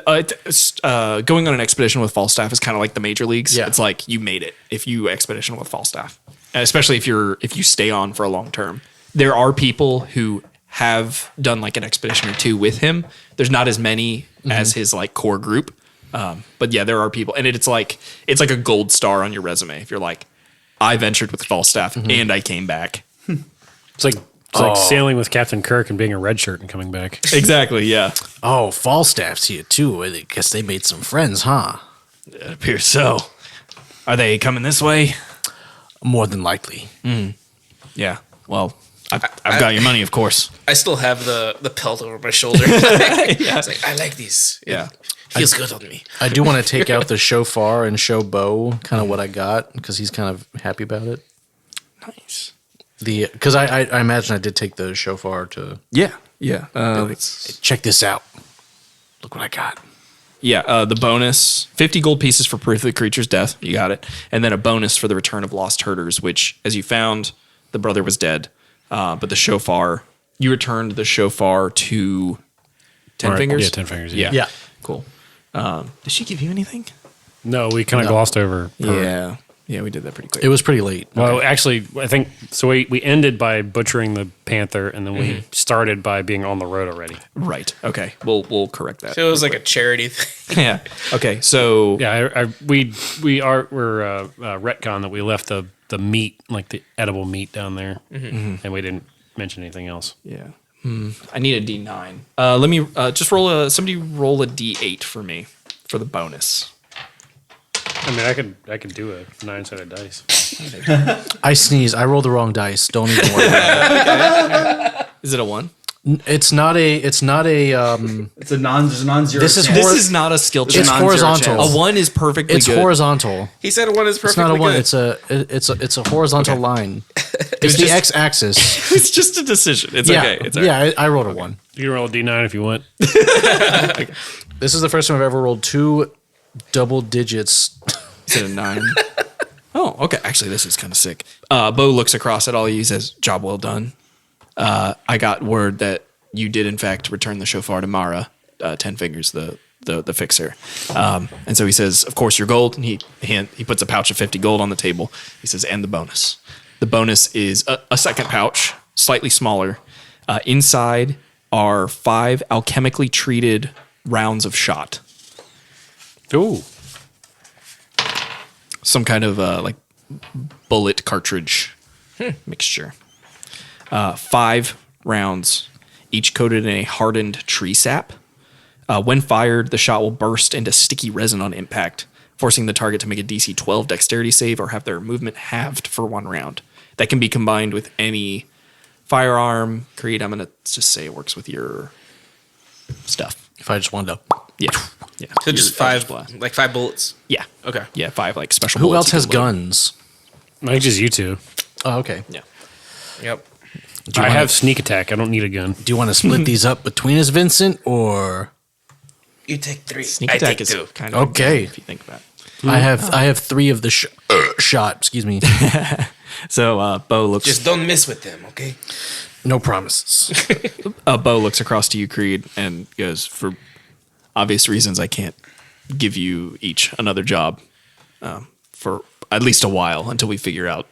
going on an expedition with Falstaff is kind of like the major leagues. Yeah. It's like you made it if you expedition with Falstaff, especially if you stay on for a long term. There are people who have done like an expedition or 2 with him. There's not as many as his like core group. But yeah, there are people, and it's like a gold star on your resume. If you're like, I ventured with Falstaff and I came back. It's like sailing with Captain Kirk and being a red shirt and coming back. Exactly. Yeah. oh, Falstaff's here too. I guess they made some friends, huh? It appears so. Are they coming this way? More than likely. Yeah. Well, I've got your money, of course. I still have the pelt over my shoulder. It's like, I like these. Yeah. Feels good on me. I do want to take out the shofar and show Bo kind of what I got because he's kind of happy about it. Nice. Because I imagine I did take the shofar to Yeah. Yeah. check this out. Look what I got. Yeah, the bonus, 50 gold pieces for proof of the creature's death. You got it. And then a bonus for the return of lost herders, which, as you found, the brother was dead. But the shofar, you returned the shofar to Ten Right. Fingers? Yeah, 10 Fingers. Yeah. Yeah. Cool. Did she give you anything? No, we kind of glossed over. Yeah. Yeah, we did that pretty quick. It was pretty late. Well, actually, I think so. We ended by butchering the panther, and then we started by being on the road already. Right. Okay. We'll correct that. So it was like a charity thing. Yeah. Okay. So Yeah, we're retcon that we left the meat, like the edible meat, down there, and we didn't mention anything else. yeah. I need a D9. Let me just roll somebody roll a D8 for me for the bonus. I mean, I could do a 9-sided dice. I sneezed. I rolled the wrong dice. Don't even worry about it. Is it a 1? It's not a. It's a non-zero. This is chance. This is not a skill check. It's non-zero horizontal. chance. A 1 is perfectly It's good. horizontal. He said one is perfectly It's not a one. good. It's a horizontal line. It's was the just- x-axis. It's just a decision. It's Yeah, okay. It's all right. I rolled a 1. You can roll a D9 if you want. This is the first time I've ever rolled 2 double digits. Is it a 9? Oh, okay. Actually, this is kind of sick. Bo looks across at all of you. He says, "Job well done. I got word that you did, in fact, return the shofar to Mara, 10 Fingers, the fixer." And so he says, "Of course, your gold." And he puts a pouch of 50 gold on the table. He says, "And the bonus. The bonus is a second pouch, slightly smaller. Inside are 5 alchemically treated rounds of shot. Ooh, Some kind of like bullet cartridge mixture. 5 rounds, each coated in a hardened tree sap. When fired, the shot will burst into sticky resin on impact, forcing the target to make a DC 12 dexterity save or have their movement halved for 1 round. That can be combined with any firearm. Creed, I'm going to just say it works with your stuff. If I just wanted to. Yeah. Yeah. So just Your 5, blast. like 5 bullets. Yeah. Okay. Yeah, 5 like special Who bullets else you has can load. guns? I think just you two. Oh, okay. Yeah. Yep. I have sneak attack. I don't need a gun. Do you want to split these up between us, Vincent, or You take 3. Sneak I attack take is 2. kind of Okay. if you think about it. I have 3 of the shot. Excuse me. So Bo looks Just don't mess with them, okay? No promises. Bo looks across to you, Creed, and goes, "For obvious reasons, I can't give you each another job for at least a while until we figure out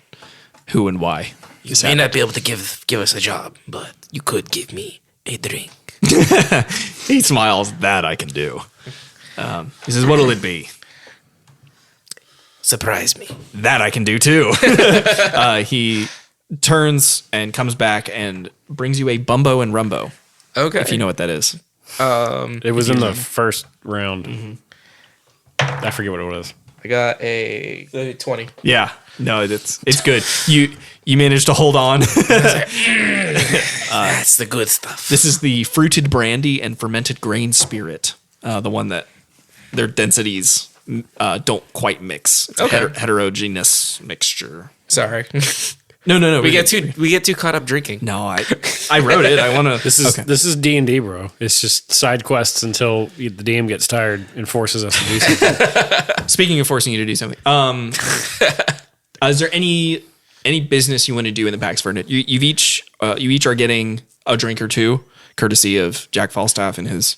who and why." You may not be able to give us a job, but you could give me a drink. He smiles. That I can do. He says, "What'll it be?" Surprise me. That I can do too. He turns and comes back and brings you a Bumbo and Rumbo, Okay. if you know what that is. It was in the first round. I forget what it was. I got a 20. Yeah, no, it's good. You managed to hold on. That's the good stuff. This is the fruited brandy and fermented grain spirit, the one that their densities don't quite mix. It's Okay. a heterogeneous mixture. Sorry. No. we get too caught up drinking. No, I wrote it. I want to. This is D&D, bro. It's just side quests until the DM gets tired and forces us to do something. Speaking of forcing you to do something, is there any business you want to do in the Pax Verdant? You each are getting a drink or two, courtesy of Jack Falstaff and his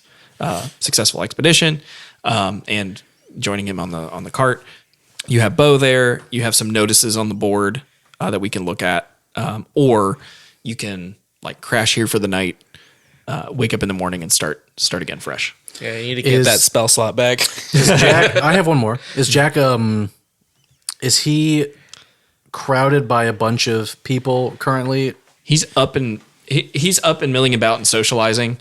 successful expedition, and joining him on the cart. You have Bo there. You have some notices on the board that we can look at, or you can like crash here for the night, wake up in the morning, and start again fresh. Yeah, you need to get that spell slot back. Is Jack? I have one more. Is Jack? Is he crowded by a bunch of people currently? He's up and milling about and socializing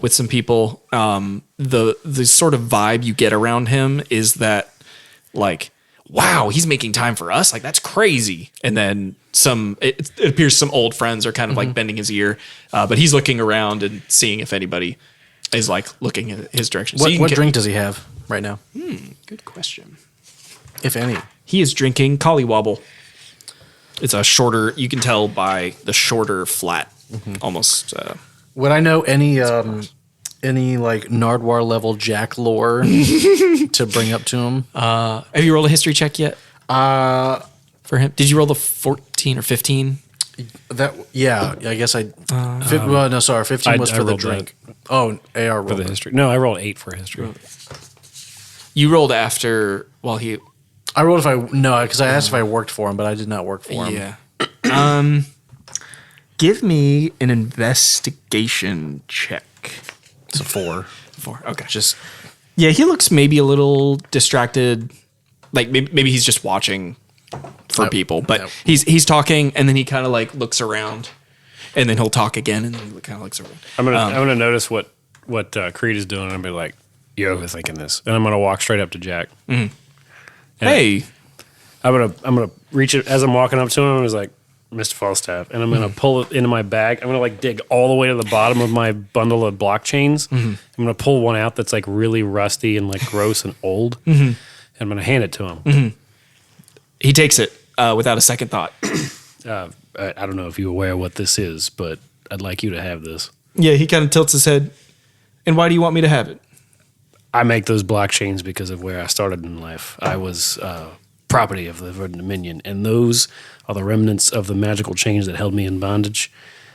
with some people. The sort of vibe you get around him is that like, wow, he's making time for us. Like, that's crazy. And then it appears some old friends are kind of like bending his ear, but he's looking around and seeing if anybody is like looking in his direction. What drink does he have right now, Good question. if any? He is drinking Collywobble. It's a shorter, you can tell by the shorter flat, almost. Would I know any like Nardwar level Jack lore to bring up to him? Have you rolled a history check yet? For him, did you roll the 14 or 15? I guess I. Well, no, sorry, 15 was I for the rolled drink. Oh, AR rolled For the it. history. No, I rolled 8 for history. You rolled after. Well, he. I rolled because I asked if I worked for him, but I did not work for him. Yeah. Give me an investigation check. It's a 4. 4. Okay. Just Yeah, he looks maybe a little distracted. Like maybe he's just watching for people, but he's talking, and then he kind of like looks around, and then he'll talk again, and then he kind of looks around. I'm gonna notice what Creed is doing, and I'm gonna be like, "You're overthinking this," and I'm gonna walk straight up to Jack. Mm-hmm. Hey, I'm gonna reach it as I'm walking up to him. I was like, "Mr. Falstaff," and I'm gonna pull it into my bag. I'm gonna like dig all the way to the bottom of my bundle of block chains. I'm gonna pull one out that's like really rusty and like gross and old. And I'm gonna hand it to him. he takes it without a second thought. I don't know if you're aware of what this is, but I'd like you to have this. Yeah, he kind of tilts his head. And why do you want me to have it? I make those block chains because of where I started in life. I was property of the Verdant Dominion, and those are the remnants of the magical chains that held me in bondage.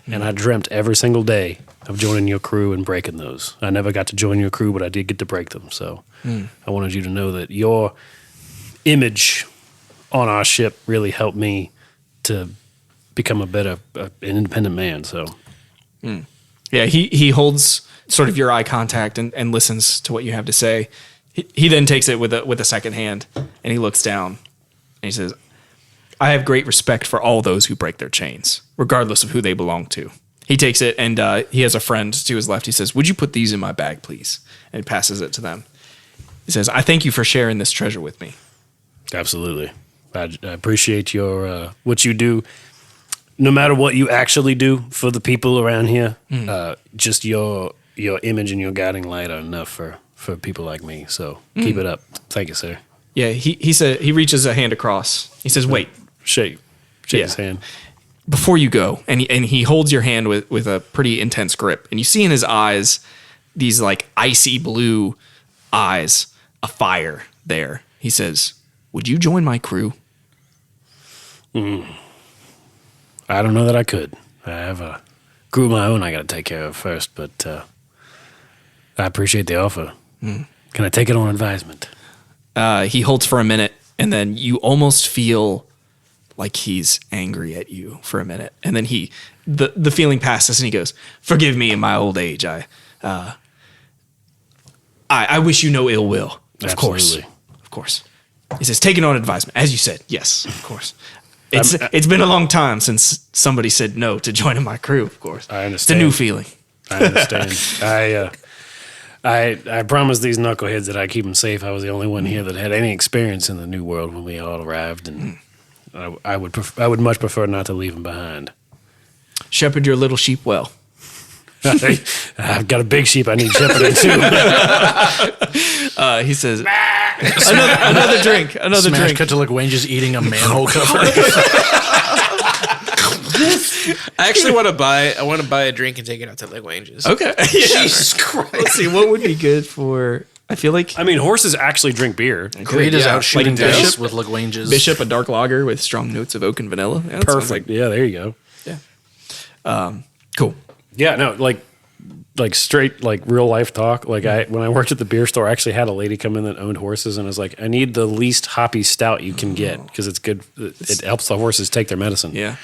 And I dreamt every single day of joining your crew and breaking those. I never got to join your crew, but I did get to break them. So I wanted you to know that your image on our ship really helped me to become a better, an independent man. So, Yeah, he holds sort of your eye contact and listens to what you have to say. He then takes it with a second hand, and he looks down, and he says, I have great respect for all those who break their chains, regardless of who they belong to. He takes it, and he has a friend to his left. He says, would you put these in my bag, please? And he passes it to them. He says, I thank you for sharing this treasure with me. absolutely. I appreciate your what you do. No matter what you actually do for the people around here, just your image and your guiding light are enough for people like me. So keep it up. Thank you, sir. Yeah, he said he reaches a hand across. He says, wait. Shake his hand. Before you go, and he holds your hand with a pretty intense grip, and you see in his eyes these like icy blue eyes, a fire there. He says, would you join my crew? I don't know that I could. I have a crew of my own I got to take care of first, but I appreciate the offer. Can I take it on advisement? He holds for a minute, and then you almost feel like he's angry at you for a minute, and then the feeling passes, and he goes, forgive me in my old age. I wish you no ill will. Of course. He says, take it on advisement. As you said, yes, of course. It's been a long time since somebody said no to joining my crew, of course. I understand. It's a new feeling. I understand. I promised these knuckleheads that I'd keep them safe. I was the only one here that had any experience in the new world when we all arrived, and I would much prefer not to leave them behind. Shepherd your little sheep well. I've got a big sheep I need shepherding too. He says, another drink. Smash cut to like Wayne just eating a manhole cover. I actually want to buy a drink and take it out to Legwanges. Okay. Jesus Christ. Let's see, what would be good for, I feel like I mean, horses actually drink beer. Creed is out shooting like dice with Legwanges. Bishop, a dark lager with strong notes of oak and vanilla. Yeah, that sounds Perfect. Yeah, there you go. cool. Yeah, no, like straight, like real life talk. Like when I worked at the beer store, I actually had a lady come in that owned horses, and I was like, I need the least hoppy stout you can get because it's good. It helps the horses take their medicine. Yeah.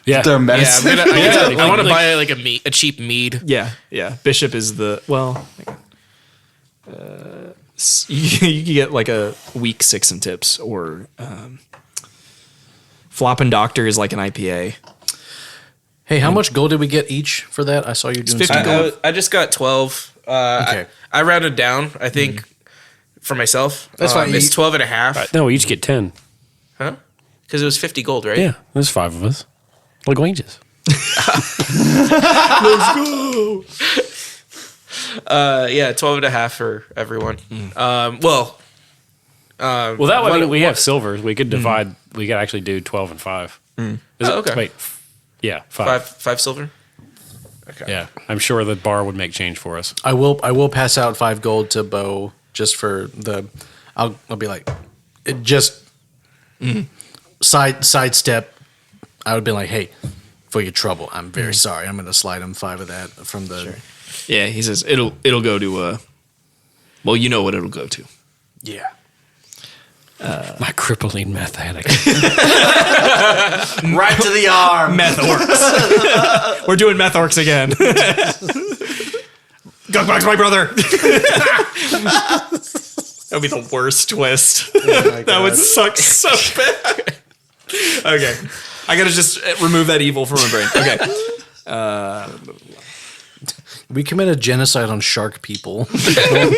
Yeah. Their medicine. I want to buy like a cheap mead. Yeah. Bishop is you can get like a weak 6 and tips, or Floppin' Doctor is like an IPA. Hey, how much gold did we get each for that? I saw you doing 50 something. gold. I just got 12. Okay. I rounded down, I think, for myself. That's fine. It's 12 and a half. No, we each get 10. Huh? Because it was 50 gold, right? Yeah, there's 5 of us. Like wages. Yeah, 12 and a half for everyone. Well, that way we have silvers. We could divide. We could actually do 12 and 5. Okay. Wait. Yeah, 5. Five silver? Okay. Yeah, I'm sure the bar would make change for us. I will pass out 5 gold to Bo just for the. I'll be like, it just sidestep. I would be like, hey, for your trouble, I'm very sorry. I'm going to slide him 5 of that from the. Sure. Yeah, he says it'll go to. Well, you know what it'll go to. Yeah. My crippling meth addict. Right to the arm. Meth orcs. We're doing meth orcs again. Gugbuck's my brother. That would be the worst twist. That would suck so bad. Okay. I gotta just remove that evil from my brain. Okay. We committed genocide on shark people. Yeah,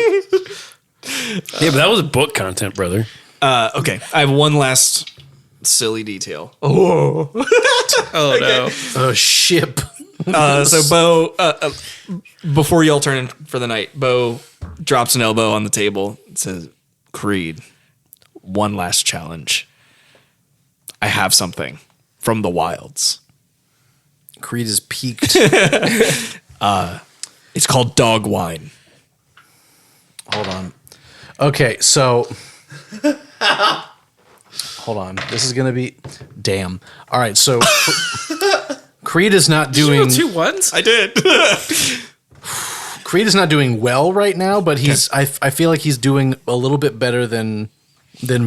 but that was book content, brother. Okay. I have one last silly detail. Oh. Oh no. A ship. So Bo, before y'all turn in for the night, Bo drops an elbow on the table and says, Creed, one last challenge. I have something from the wilds. Creed is peaked. It's called dog wine. Hold on. Okay, so hold on. This is gonna be damn. All right, so Creed is not doing. Did you roll 2 ones? I did. Creed is not doing well right now, but he's. I feel like he's doing a little bit better than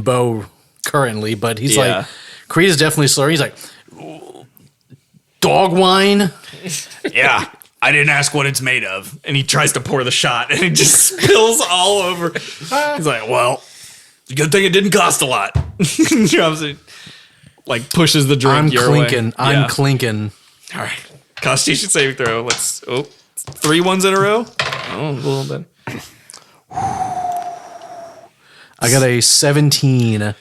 Bo currently. But he's Yeah. like, Creed is definitely slurring. He's like, dog wine. Yeah. I didn't ask what it's made of. And he tries to pour the shot and it just spills all over. He's like, well, good thing it didn't cost a lot. Drops it, like pushes the drink I'm your clinking. way. I'm Yeah. clinking. All right. Constitution saving throw. Let's 3 ones in a row. Oh, a little bit. I got a 17.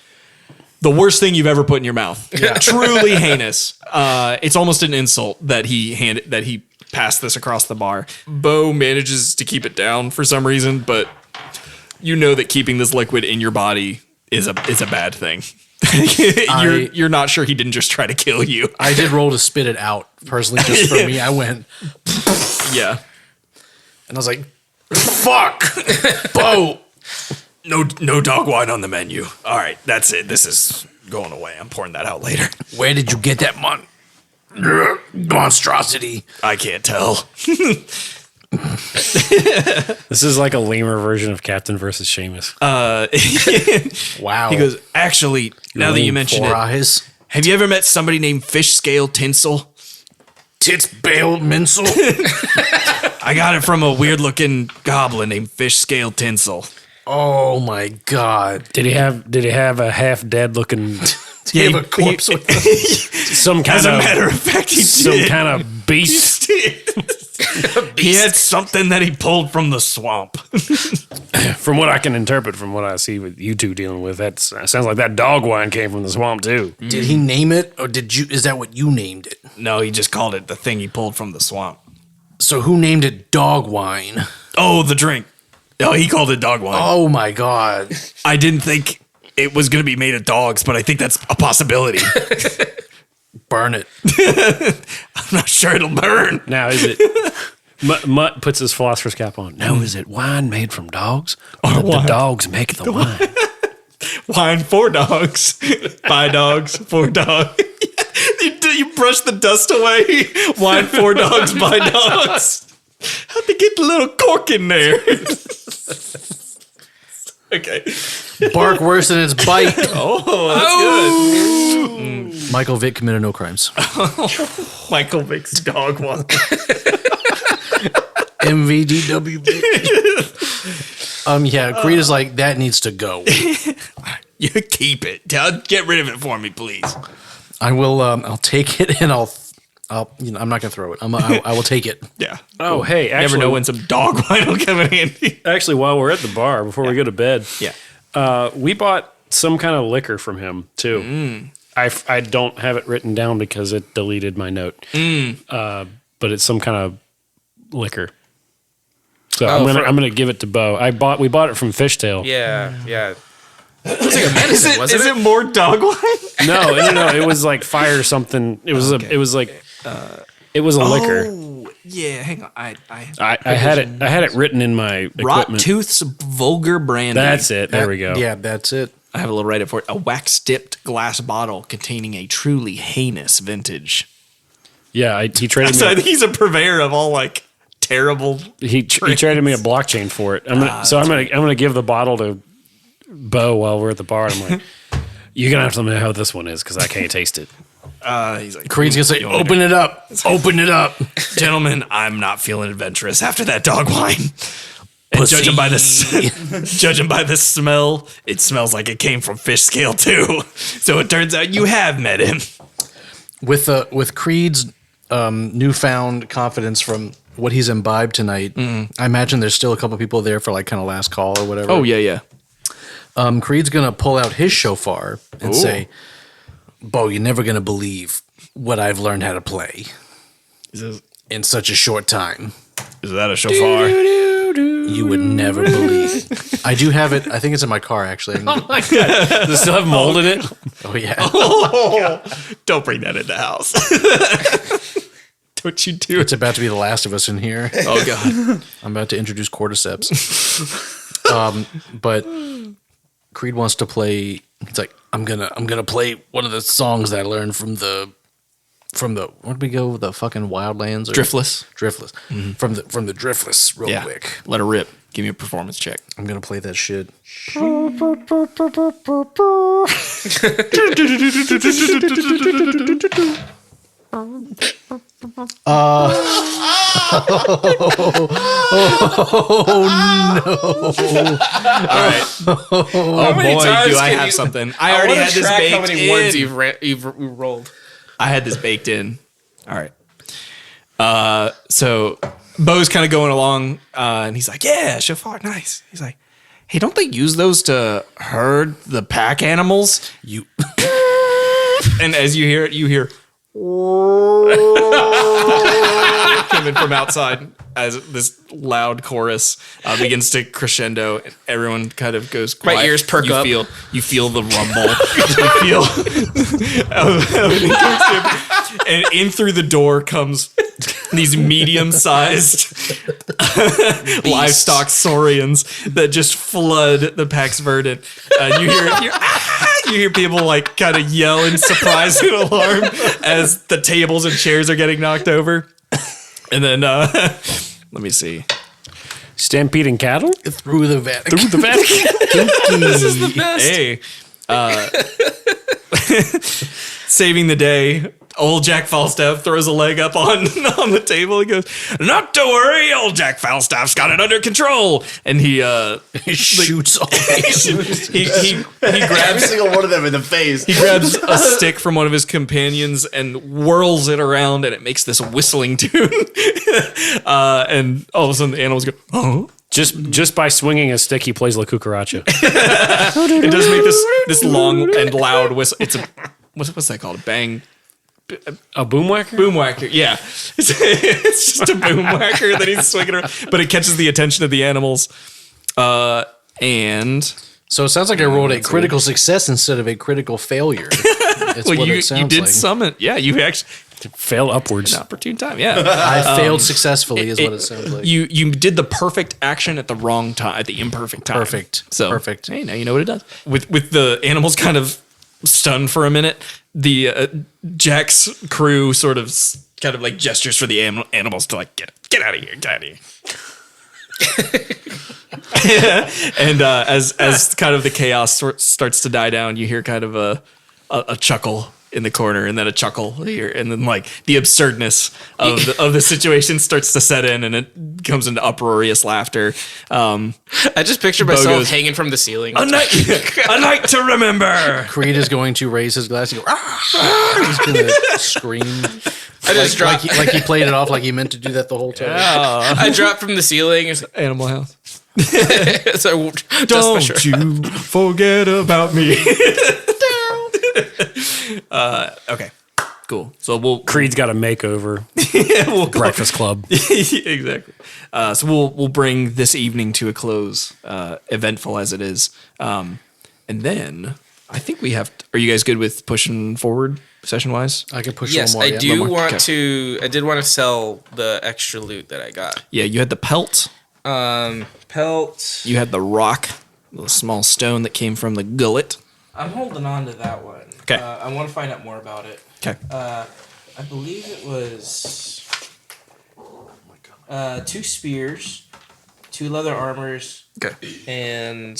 The worst thing you've ever put in your mouth. Truly heinous. It's almost an insult that he passed this across the bar. Bo manages to keep it down for some reason, but you know that keeping this liquid in your body is a bad thing. You're not sure he didn't just try to kill you. I did roll to spit it out personally, just for me. I went, Yeah. and I was like, "Fuck, Bo." No dog wine on the menu. All right, that's it. This is going away. I'm pouring that out later. Where did you get that monstrosity? I can't tell. This is like a lamer version of Captain versus Seamus. Wow. He goes, actually, now that you mention Four it, eyes. have you ever met somebody named Fish Scale Tinsel? Tits bailed minsel. I got it from a weird looking goblin named Fish Scale Tinsel. Oh my god. Did he have a half dead looking Do you have a corpse with some kind As a of matter of fact, he some did. kind of beast? He had something that he pulled from the swamp. From what I can interpret from what I see with you two dealing with, that sounds like that dog wine came from the swamp too. Did he name it, or is that what you named it? No, he just called it the thing he pulled from the swamp. So who named it dog wine? Oh, the drink. Oh, he called it dog wine. Oh my god. I didn't think it was going to be made of dogs, but I think that's a possibility. Burn it. I'm not sure it'll burn. Now is it Mutt puts his philosopher's cap on. Now is it wine made from dogs? Or the dogs make the wine? Wine for dogs. By dogs, for dogs. You brush the dust away. Wine for dogs, by dogs. How'd they get the little cork in there? Okay. Bark worse than its bite. Oh, that's good. Michael Vick committed no crimes. Michael Vick's dog one. MVDW Vick. Yeah, Creed is like, that needs to go. You keep it. Get rid of it for me, please. I will. I'll take it, and I'll. I'm not gonna throw it. I will take it. Yeah. Oh, hey, Never actually, know when some dog wine will come in handy. actually, while we're at the bar, before we go to bed, Yeah. we bought some kind of liquor from him too. I don't have it written down because it deleted my note. But it's some kind of liquor. So I'm gonna give it to Bo. We bought it from Fishtail. Yeah. It was like a medicine, wasn't Is it? it more dog wine? No. It was like fire something. It was it was like it was a liquor. Oh, yeah. Hang on. I had it written in my Rot equipment. Tooth's Vulgar Brandy. That's it. There we go. Yeah, that's it. I have a little write it for it. A wax-dipped glass bottle containing a truly heinous vintage. Yeah, he traded So I me. think he's a purveyor of all like terrible. He traded me a blockchain for it. I'm gonna give the bottle to Bo while we're at the bar. And I'm like, you're gonna have to let me know how this one is because I can't taste it. He's like, Creed's gonna say, "Open it up, open it up, gentlemen. I'm not feeling adventurous after that dog wine. And judging by the smell, it smells like it came from fish scale too. So it turns out you have met him. With Creed's newfound confidence from what he's imbibed tonight. I imagine there's still a couple people there for like kind of last call or whatever. Oh yeah. Creed's gonna pull out his shofar and say, "Bo, you're never gonna believe what I've learned how to play in such a short time. Is that a shofar? You would never believe." I do have it. I think it's in my car actually. Oh my god! Does it still have mold in it? Oh yeah. Don't bring that in the house. Don't you do It's about to be the last of us in here. Oh god. I'm about to introduce cordyceps. But Creed wants to play. He's like, I'm gonna play one of the songs that I learned from the where did we go? The fucking Wildlands or Driftless. From the Driftless real quick. Let her rip. Give me a performance check. I'm gonna play that shit. Oh boy, do I have something. I already had this baked how many in. ones you've rolled. I had this baked in. All right. So Bo's kind of going along, and he's like, "Yeah, shofar, nice." He's like, "Hey, don't they use those to herd the pack animals?" And as you hear it, you hear coming from outside as this loud chorus begins to crescendo, and everyone kind of goes quiet. My ears perk up. You feel the rumble. You feel, and in through the door comes these medium-sized livestock saurians that just flood the Pax Verdant. You hear people like kind of yell in surprise and alarm as the tables and chairs are getting knocked over. And then let me see. Stampeding cattle Through the Vatican. through the Vatican. This is the best. Hey, saving the day. Old Jack Falstaff throws a leg up on the table. He goes, "Not to worry, old Jack Falstaff's got it under control." And he shoots all these. he Every grabs single one of them in the face. He grabs a stick from one of his companions and whirls it around, and it makes this whistling tune. And all of a sudden, the animals go, "Oh!" Just by swinging a stick, he plays La Cucaracha. It does make this long and loud whistle. It's a what's that called? A bang. A boom whacker? Boom whacker, yeah. It's just a boom whacker that he's swinging around, but it catches the attention of the animals. And So it sounds like I rolled a critical success instead of a critical failure. That's well, what you it sounds did like. summon. Yeah, you actually Fail upwards. an opportune time. Yeah, I failed successfully is what it sounds like. you did the perfect action at the wrong time, at the imperfect time. Perfect. So Perfect. Hey, now you know what it does. With the animals kind of stunned for a minute, the Jack's crew sort of kind of like gestures for the animals to like get out of here, get out of here. And as kind of the chaos starts to die down, you hear kind of a chuckle in the corner, and then a chuckle here, and then like the absurdness of the situation starts to set in, and it comes into uproarious laughter. I just picture myself hanging from the ceiling. A night to remember. Creed is going to raise his glass and go, "Ah!" He's going to scream. I just dropped. Like he played it off like he meant to do that the whole time. I dropped from the ceiling. It's like, Animal House. so Don't you forget about me. Okay, cool. So Creed's got a makeover. we'll Breakfast Club. exactly. So we'll bring this evening to a close, eventful as it is. And then I think we have. Are you guys good with pushing forward session wise? I can push yes, one more. I yeah. do more. want Okay. to. I did want to sell the extra loot that I got. Yeah, you had the pelt. Pelt. You had the rock, the small stone that came from the gullet. I'm holding on to that one. Okay. I want to find out more about it. Okay. I believe it was 2 spears, 2 leather armors, Okay. and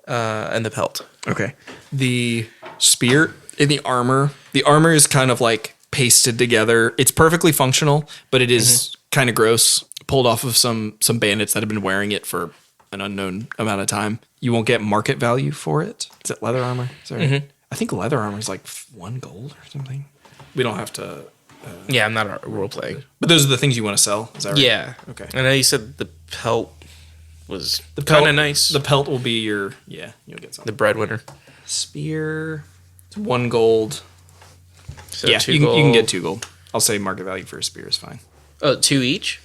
and the pelt. Okay. The spear and the armor. The armor is kind of like pasted together. It's perfectly functional, but it is kind of gross. Pulled off of some bandits that have been wearing it for an unknown amount of time. You won't get market value for it. Is it leather armor? Is that right? I think leather armor is like 1 gold or something. We don't have to. Yeah, I'm not role playing. But those are the things you want to sell. Is that right? Yeah. Okay. I know you said the pelt was The kind pelt- of nice. The pelt will be your you'll get something. The breadwinner. Spear, it's 1 gold. So Yeah, 2 you can gold. get 2 gold. I'll say market value for a spear is fine. 2 each.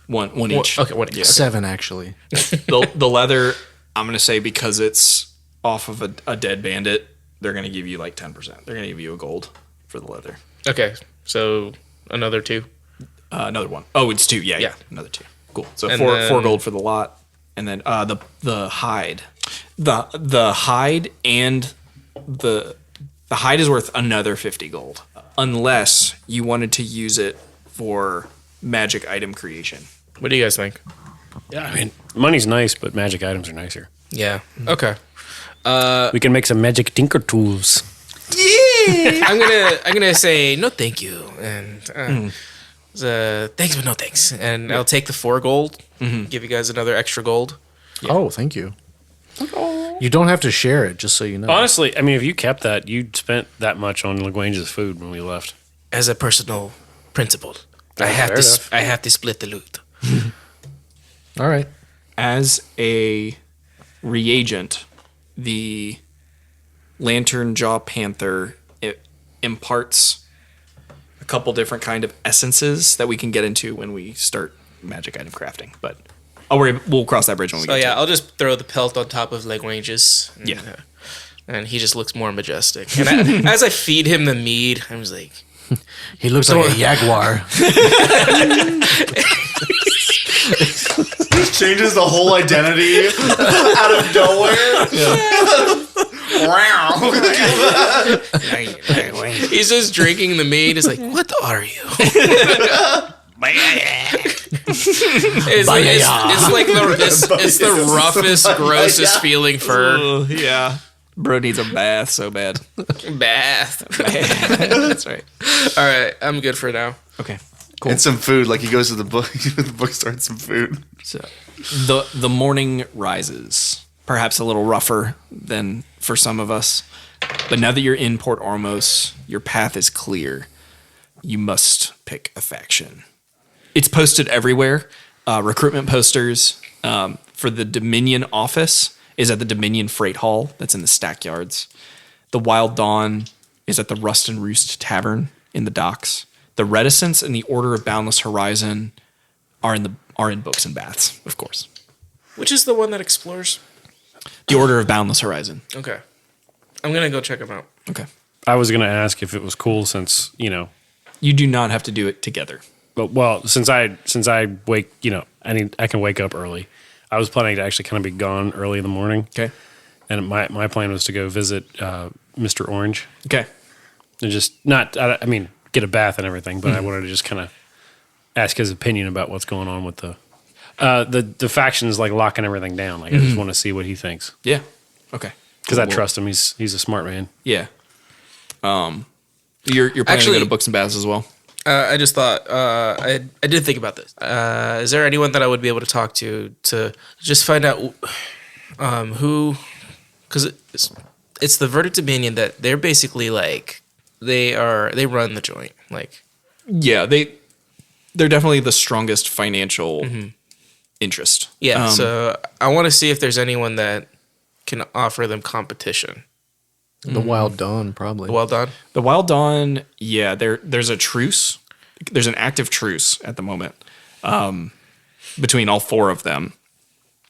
One each. Okay, 1 each. 7 actually. The leather, I'm gonna say because it's off of a dead bandit, they're gonna give you like 10%. They're gonna give you a gold for the leather. Okay, so another 2. Another 1. Oh, it's 2. Yeah, Yeah. another 2. Cool. So And 4 then- gold for the lot, and then the hide, the hide and the hide is worth another 50 gold, unless you wanted to use it for magic item creation. What do you guys think? Yeah, I mean, money's nice, but magic items are nicer. Yeah. Okay. We can make some magic tinker tools. I'm gonna say no, thank you, and thanks but no thanks, and I'll take the 4 gold. Give you guys another extra gold. Oh, thank you. You don't have to share it, just so you know. Honestly, I mean, if you kept that, you'd spent that much on LaGrange's food when we left. As a personal principle, I Oh, have fair to. enough. I have to split the loot. All right. As a reagent, the Lantern Jaw Panther imparts a couple different kind of essences that we can get into when we start magic item crafting. But we'll cross that bridge when we So get yeah, to it. I'll just throw the pelt on top of Lagrange's. And, Yeah. and he just looks more majestic. And as I feed him the mead, I was like, He looks like a jaguar. Just changes the whole identity out of nowhere. he's just drinking the mead. He's like, what are you? It's the roughest, grossest feeling fur. Yeah. Bro needs a bath so bad. Bath. That's right. All right, I'm good for now. Okay. Cool. And some food. Like he goes to the bookstore and some food. So the morning rises, perhaps a little rougher than for some of us. But now that you're in Port Ormos, your path is clear. You must pick a faction. It's posted everywhere. Recruitment posters for the Dominion office is at the Dominion Freight Hall that's in the Stackyards. The Wild Dawn is at the Rust and Roost Tavern in the docks. The Reticence and the Order of Boundless Horizon are in Books and Baths, of course. Which is the one that explores? The Order of Boundless Horizon. Okay. I'm going to go check them out. Okay. I was going to ask if it was cool since, You do not have to do it together. but well, since I wake, I can wake up early. I was planning to actually kind of be gone early in the morning. Okay. And my plan was to go visit Mr. Orange Okay. and just get a bath and everything, but I wanted to just kind of ask his opinion about what's going on with the factions, like locking everything down. Like I just want to see what he thinks Yeah. Okay. because I trust him. He's a smart man. Yeah. You're planning to Actually- go to Books and Baths as well? I just thought, I did think about this. Is there anyone that I would be able to talk to just find out who, because it's the Verdant Dominion that they're basically like, they run the joint. Like, Yeah, they're definitely the strongest financial interest. yeah. So I want to see if there's anyone that can offer them competition. The Wild Dawn, probably. Well done. The Wild Dawn, yeah, there's a truce. There's an active truce at the moment between all 4 of them.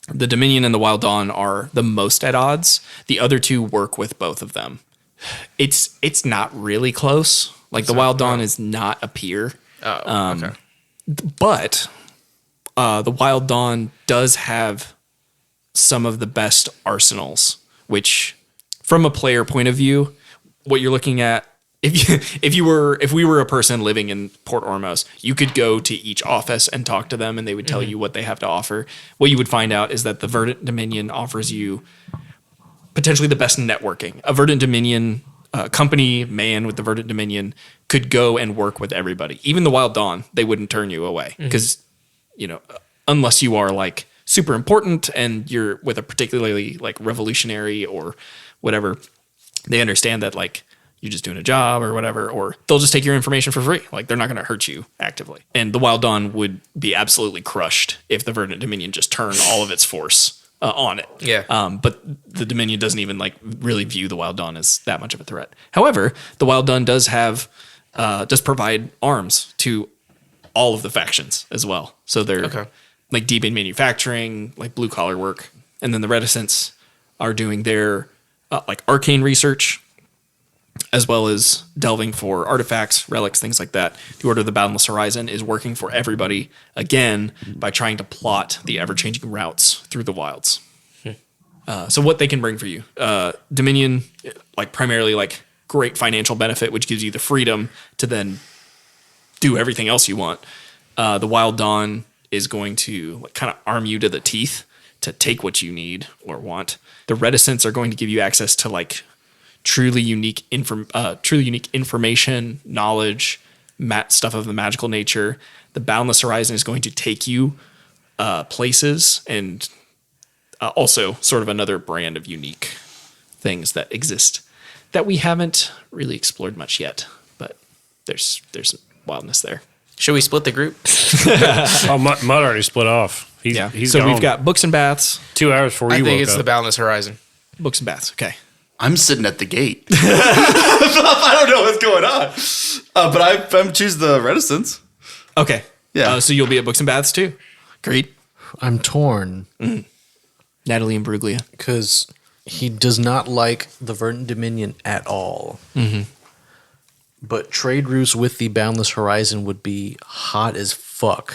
The Dominion and the Wild Dawn are the most at odds. The other 2 work with both of them. It's not really close. Like the Wild Dawn is not a peer. Oh, okay. But the Wild Dawn does have some of the best arsenals, which, from a player point of view, what you're looking at, if we were a person living in Port Ormos, you could go to each office and talk to them, and they would tell you what they have to offer. What you would find out is that the Verdant Dominion offers you potentially the best networking. A Verdant Dominion company man with the Verdant Dominion could go and work with everybody. Even the Wild Dawn, they wouldn't turn you away because, unless you are like super important and you're with a particularly like revolutionary or whatever, they understand that like you're just doing a job or whatever, or they'll just take your information for free. Like they're not going to hurt you actively. And the Wild Dawn would be absolutely crushed if the Verdant Dominion just turned all of its force on it. Yeah. But the Dominion doesn't even like really view the Wild Dawn as that much of a threat. However, the Wild Dawn does have does provide arms to all of the factions as well. So they're like deep in manufacturing, like blue collar work, and then the Reticents are doing their like arcane research, as well as delving for artifacts, relics, things like that. The Order of the Boundless Horizon is working for everybody, again, by trying to plot the ever-changing routes through the wilds. So what they can bring for you. Dominion, like primarily like great financial benefit, which gives you the freedom to then do everything else you want. The Wild Dawn is going to like, kind of arm you to the teeth to take what you need or want. The Reticents are going to give you access to like truly unique information, knowledge, stuff of the magical nature. The Boundless Horizon is going to take you places and also sort of another brand of unique things that exist that we haven't really explored much yet, but there's wildness there. Should we split the group? Mutt already split off. He's so gone. we've got books and baths. 2 hours before you I think woke it's up. the Boundless Horizon. Books and baths. Okay. I'm sitting at the gate. I don't know what's going on. But I'm choose the Reticents. Okay. Yeah. So you'll be at books and baths too. Great. I'm torn Natalie and Bruglia. because he does not like the Verdant Dominion at all. But trade routes with the Boundless Horizon would be hot as fuck.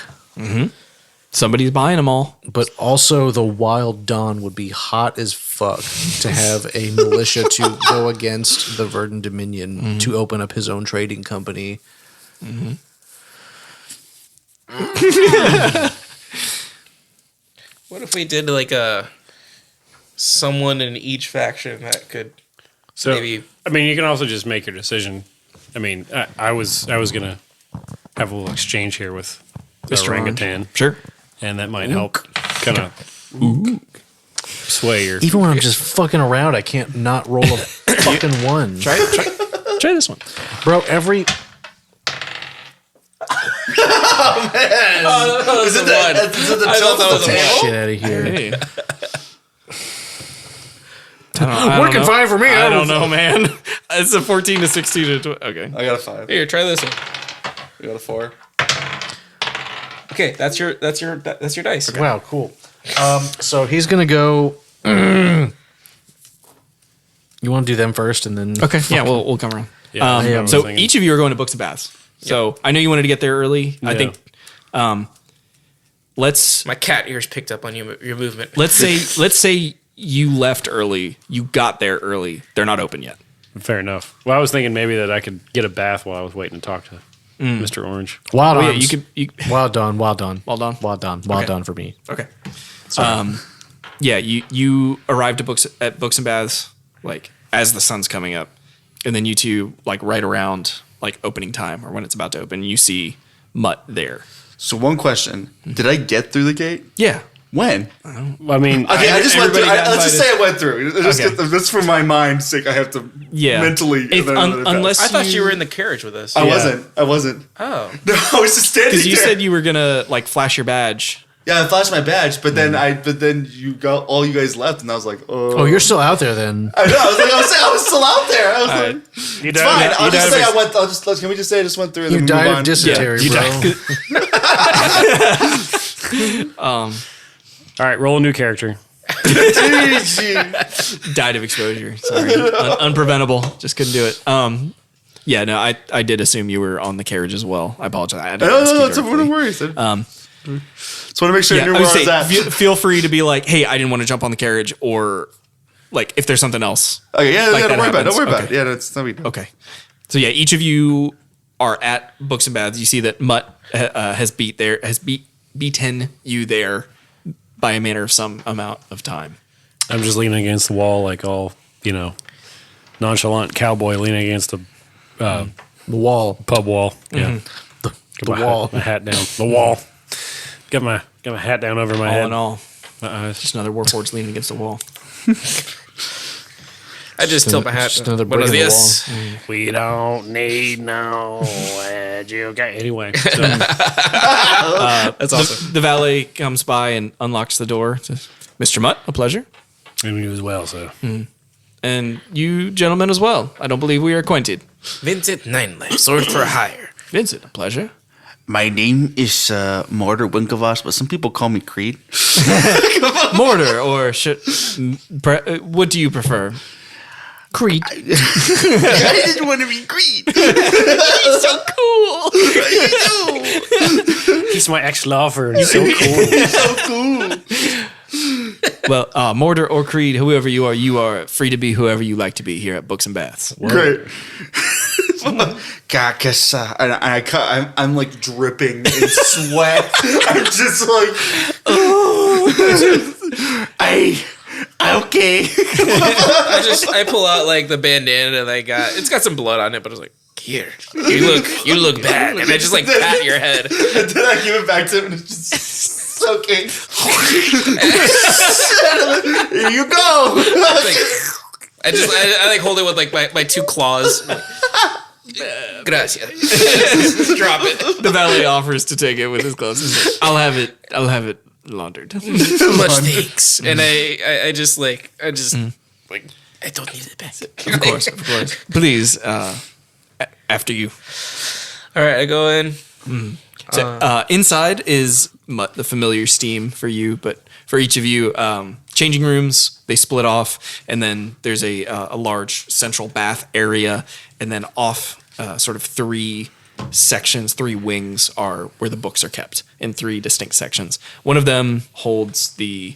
Somebody's buying them all. But also the Wild Dawn would be hot as fuck to have a militia to go against the Verdant Dominion to open up his own trading company. What if we did like someone in each faction that could So, maybe? I mean, you can also just make your decision. I mean, I was gonna have a little exchange here with the orangutan, Sure. and that might help kind of sway your. Even when I'm just fucking around, I can't not roll a fucking one. Try this one. Bro, every... Is it the tilt of the table? Shit out of here. Hey. Working fine for me. I don't know, man. It's a 14 to 16 to 20. Okay. I got a 5. Here, try this one. I got a 4. Okay, that's your dice. Wow, cool. So he's gonna go. You want to do them first, and then Okay. Yeah, we'll come around. Yeah, that's what I was So thinking. each of you are going to books and baths. So I know you wanted to get there early. I Yeah. think let's My cat ears picked up on your movement. let's say you left early. You got there early. They're not open yet. Fair enough. Well, I was thinking maybe that I could get a bath while I was waiting to talk to Mr. Orange. Wild Oh, yeah, Arms. you Wild Dawn. Wild Dawn. Wild Okay. Dawn for me. Okay. Yeah, you arrived at books and baths like as the sun's coming up, and then you two like right around like opening time or when it's about to open, you see Mutt there. So one question: did I get through the gate? Yeah. When? I mean, Okay, I just went through. everybody got Let's just say invited. I went through. That's for my mind's sake. I have to mentally. If, unless I thought you were in the carriage with us. I wasn't. Oh, No, I was just standing because there. you said you were gonna like flash your badge. Yeah, I flashed my badge, but then you got all you guys left, and I was like, Oh, you're still out there then. I know. I was like, I was still out there. I was like, you it's fine. I'll just say I went. Can we just say I just went through? And You then died move of on? dysentery, bro. all right, roll a new character. Died of exposure. Sorry, unpreventable. Just couldn't do it. Yeah, no, I did assume you were on the carriage as well. I apologize. I didn't ask you No, directly. don't worry. Just want to make sure I Yeah, knew I where would I was say at. feel free to be like, hey, I didn't want to jump on the carriage, or like if there's something else. Okay, yeah, like don't that worry about it. Don't happens. worry about it. Okay. Yeah, that's no big deal. Okay. So yeah, each of you are at books and baths. You see that Mutt has beaten you there by a manner of some amount of time. I'm just leaning against the wall, like all, nonchalant cowboy leaning against the wall. pub wall. Yeah. The wall. My hat down. The wall. Got my hat down over my All head. in all, just another warforged leaning against the wall. I just tilt my hat. just another What brick is in the this? We don't need no education. Anyway, so, That's awesome. The valet comes by and unlocks the door. Says, Mr. Mutt, a pleasure. and you as well. So And you gentlemen as well. I don't believe we are acquainted. Vincent Ninelife, sword for hire. Vincent, a pleasure. My name is Mortar Winklevoss, but some people call me Creed. Mortar, or what do you prefer? Creed. I didn't want to be Creed. He's so cool. he's my ex-lover. And he's so cool. Well, Mortar or Creed, whoever you are free to be whoever you like to be here at Books and Baths. Great. God, cause I'm like dripping in sweat. I'm just like, okay. I pull out like the bandana that I got. It's got some blood on it, but I was like, here, you look bad. And I just like pat your head. And then I give it back to him, and it's just soaking. Here you go. I like hold it with like my two claws. Gracias. Drop it. The valet offers to take it with his gloves. He's like, I'll have it laundered. Much thanks. And I just like I don't need it back. Of course. Please, after you. All right, I go in. So, inside is the familiar steam for you, but for each of you, changing rooms, they split off, and then there's a large central bath area, and then off sort of three wings are where the books are kept in three distinct sections. One of them holds the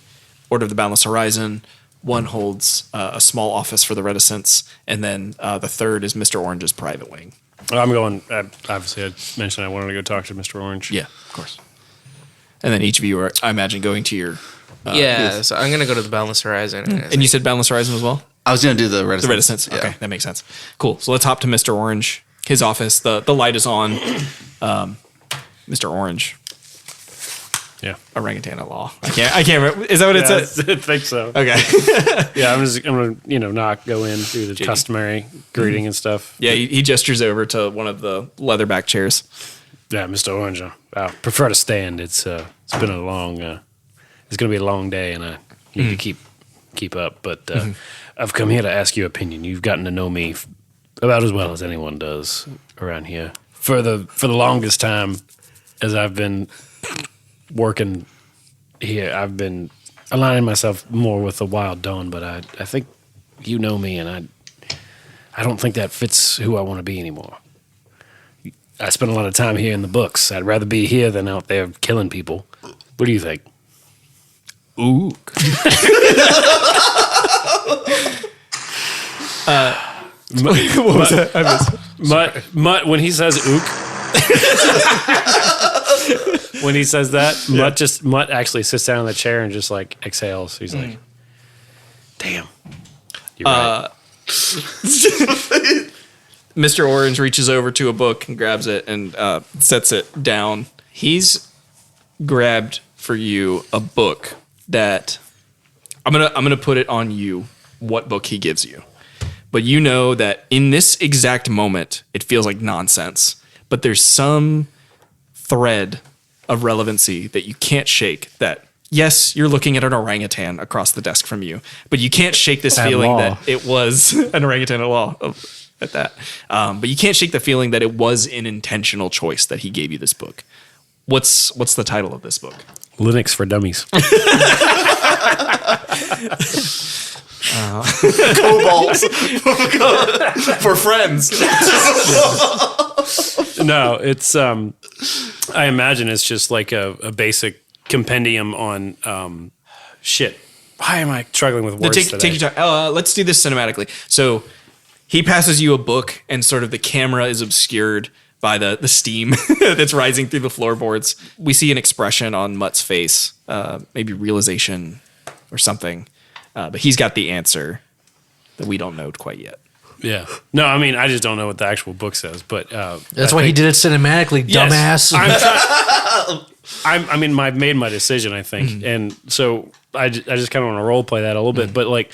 Order of the Boundless Horizon, one holds a small office for the Reticence, and then the third is Mr. Orange's private wing. I'm going. Obviously, I mentioned I wanted to go talk to Mr. Orange. Yeah, of course. And then each of you are, I imagine, going to your... So I'm going to go to the Boundless Horizon. And you said Boundless Horizon as well? I was gonna do the Reticence. The Reticence. Okay, that makes sense. Cool. So let's hop to Mr. Orange. His office. The light is on. Mr. Orange. Yeah. Orangutan at law. I can't remember. Is that what it says? I think so. Okay. Yeah, I'm gonna not go in through the customary greeting and stuff. Yeah, he gestures over to one of the leatherback chairs. Yeah, Mr. Orange, I prefer to stand. It's been a long. It's gonna be a long day, and I need to keep up. But I've come here to ask your opinion. You've gotten to know me about as well as anyone does around here. For the longest time, as I've been working here, I've been aligning myself more with the Wild Dawn. But I think you know me, and I don't think that fits who I want to be anymore. I spend a lot of time here in the books. I'd rather be here than out there killing people. What do you think? Ooh. What was that? I missed. Mutt, when he says ook, when he says that, Mutt actually sits down in the chair and just like exhales. He's like, damn. You're right. Mr. Orange reaches over to a book and grabs it and sets it down. He's grabbed for you a book that I'm gonna put it on you what book he gives you. But you know that in this exact moment, it feels like nonsense. But there's some thread of relevancy that you can't shake. That, yes, you're looking at an orangutan across the desk from you, but you can't shake this feeling that it was an orangutan at law. At that. But you can't shake the feeling that it was an intentional choice that he gave you this book. What's the title of this book? Linux for Dummies. Cobalt for friends. No, it's I imagine it's just like a basic compendium on shit. Why am I struggling with words today? Take your time. Let's do this cinematically. So he passes you a book, and sort of the camera is obscured by the steam that's rising through the floorboards. We see an expression on Mutt's face, maybe realization or something. But he's got the answer that we don't know quite yet. Yeah. No, I mean, I just don't know what the actual book says, but That's why he did it cinematically, Yes. dumbass. I mean, I've made my decision, I think. And so I just kind of want to role play that a little bit. But like,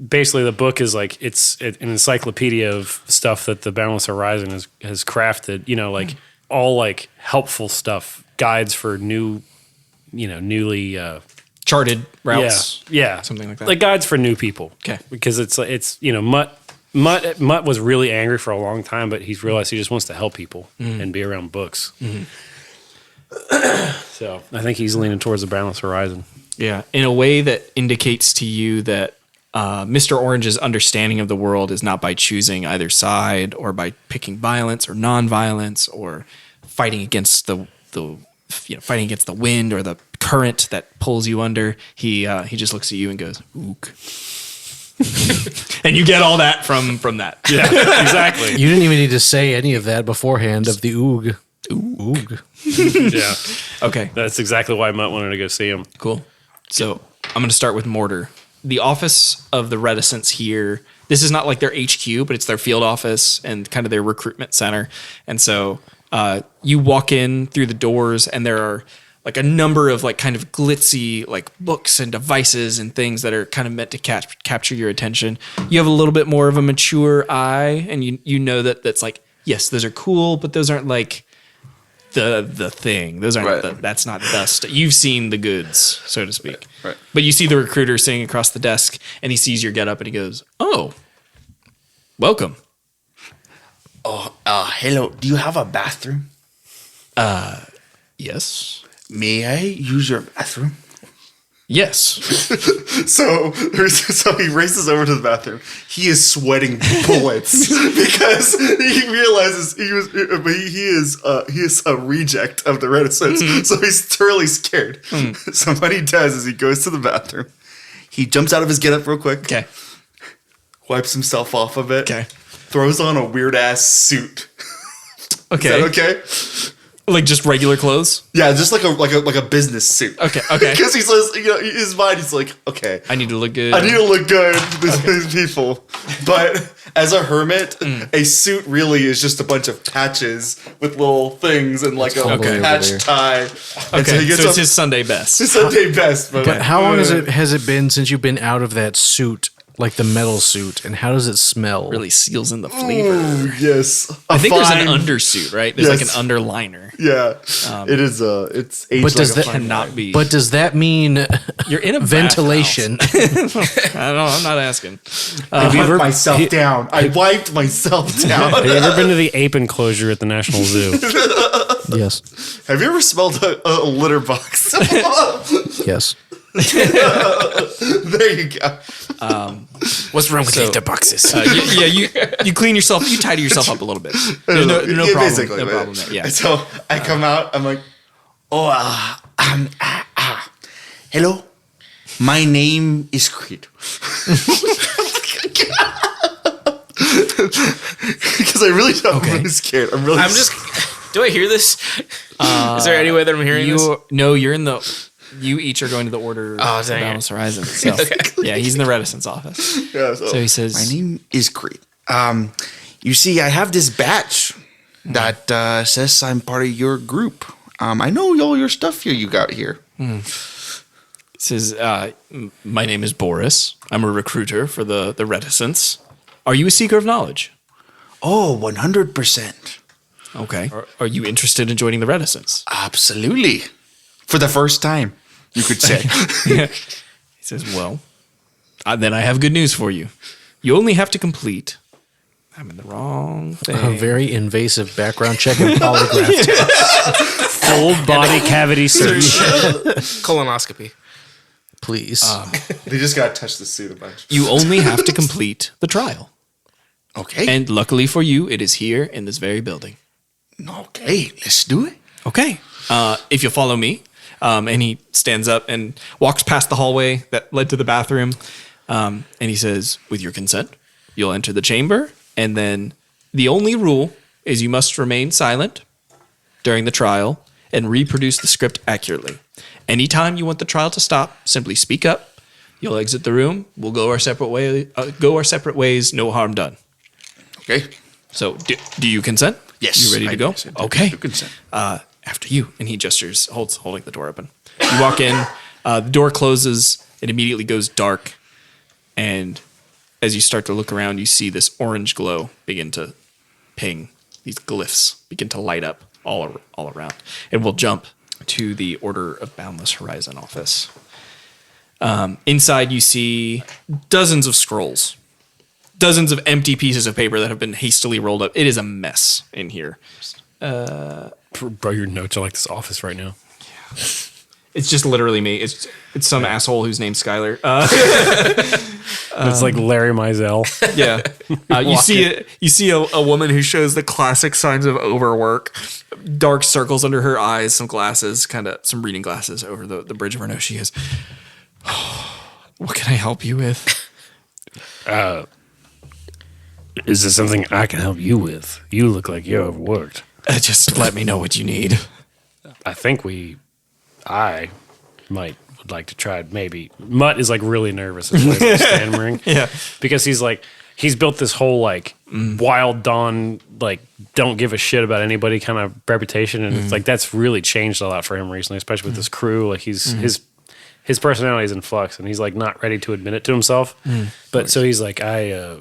basically, the book is like, it's an encyclopedia of stuff that the Boundless Horizon has crafted, like all like helpful stuff, guides for newly Charted routes. Yeah. Something like that. Like guides for new people. Okay. Because it's Mutt was really angry for a long time, but he's realized he just wants to help people and be around books. So I think he's leaning towards the Boundless Horizon. Yeah, in a way that indicates to you that Mr. Orange's understanding of the world is not by choosing either side or by picking violence or non-violence or fighting against the wind or the current that pulls you under. He just looks at you and goes, "Ook." And you get all that from that. Yeah, exactly. You didn't even need to say any of that beforehand of the oog. Oog. Yeah. Okay. That's exactly why Mutt wanted to go see him. Cool. So I'm going to start with Mortar. The office of the Reticence here, this is not like their HQ, but it's their field office and kind of their recruitment center. And so you walk in through the doors and there are like a number of like kind of glitzy like books and devices and things that are kind of meant to capture your attention. You have a little bit more of a mature eye and you know that's like, yes, those are cool, but those aren't like the thing. Those aren't that's not the stuff. You've seen the goods, so to speak. Right. But you see the recruiter sitting across the desk and he sees your getup and he goes, "Oh, welcome." Hello. Do you have a bathroom? Yes. May I use your bathroom? Yes. So he races over to the bathroom. He is sweating bullets because he realizes he is a reject of the Reticence. So he's thoroughly scared. So what he does is he goes to the bathroom. He jumps out of his getup real quick. Okay. Wipes himself off of it. Okay. Throws on a weird ass suit. Okay. Is that okay? Like just regular clothes? Yeah, just like a business suit. Okay. Because he says, his mind, he's like, okay, I need to look good. I need to look good to these people. But as a hermit, a suit really is just a bunch of patches with little things and like a totally patch over there. tie. And Okay, he gets so it's up- his Sunday best. his Sunday best. But how long has it been since you've been out of that suit, like the metal suit, and how does it smell? Really seals in the flavor. Ooh, yes. I think there's an fine- undersuit, right? There's like an Yes. underliner. Yeah. It is it's aged But does like that a fine Cannot wine. be. But does that mean you're in a ventilation? I don't know. I'm not asking. I wiped myself down. I wiped myself down. Have you ever been to the ape enclosure at the National Zoo? Yes. Have you ever smelled a litter box? Yes. There you go. What's wrong with litter boxes? You clean yourself. You tidy yourself up a little bit. There's no Yeah, problem. basically, No right. problem there. Yeah. And so I come out. I'm like, Hello. My name is Creed. because I really don't. I'm really scared. I'm really. I'm just. Do I hear this? Is there any way that I'm hearing this? You're in the. You each are going to the Order of Oh, the dang it. Boundless Horizon. So, yeah, he's in the Reticence office. Yeah, So he says, My name is Creed. You see, I have this badge that says I'm part of your group. I know all your stuff here you got here. "My name is Boris. I'm a recruiter for the Reticence. Are you a seeker of knowledge?" Oh, 100%. Okay. Are you interested in joining the Reticence? Absolutely. For the first time, you could say. He says, "Well, then I have good news for you. You only have to complete." I'm in the wrong thing. A very invasive background check and polygraph test, Full body cavity search. Colonoscopy. please. they just gotta touch the suit a bunch. You only have to complete the trial. Okay. And luckily for you, it is here in this very building. Okay, let's do it. Okay. If you'll follow me. And he stands up and walks past the hallway that led to the bathroom. And he says, "With your consent, you'll enter the chamber. And then the only rule is you must remain silent during the trial and reproduce the script accurately. Anytime you want the trial to stop, simply speak up, You'll exit the room. We'll go our separate ways. No harm done. Okay. So, do you consent? Yes. You ready to I go? consent. Okay. I consent. After you. And he gestures, holding the door open. You walk in. The door closes. It immediately goes dark. And as you start to look around, you see this orange glow begin to ping. These glyphs begin to light up all around. And we'll jump to the Order of Boundless Horizon office. Inside, you see dozens of scrolls. Dozens of empty pieces of paper that have been hastily rolled up. It is a mess in here. Bro, your notes are like this office right now. It's just literally me. It's some asshole whose name's Skylar. It's like Larry Mizell. Yeah. You see a woman who shows the classic signs of overwork. Dark circles under her eyes, some glasses, some reading glasses over the bridge of her nose. She goes, what can I help you with? Is there something I can help you with? You look like you're overworked. Just let me know what you need. I think I would like to try it maybe. Mutt is like really nervous as he's like stammering. Yeah. Because he's built this whole like wild dawn, like don't give a shit about anybody kind of reputation. And it's like that's really changed a lot for him recently, especially with this crew. Like his personality is in flux and he's like not ready to admit it to himself. But so he's like, I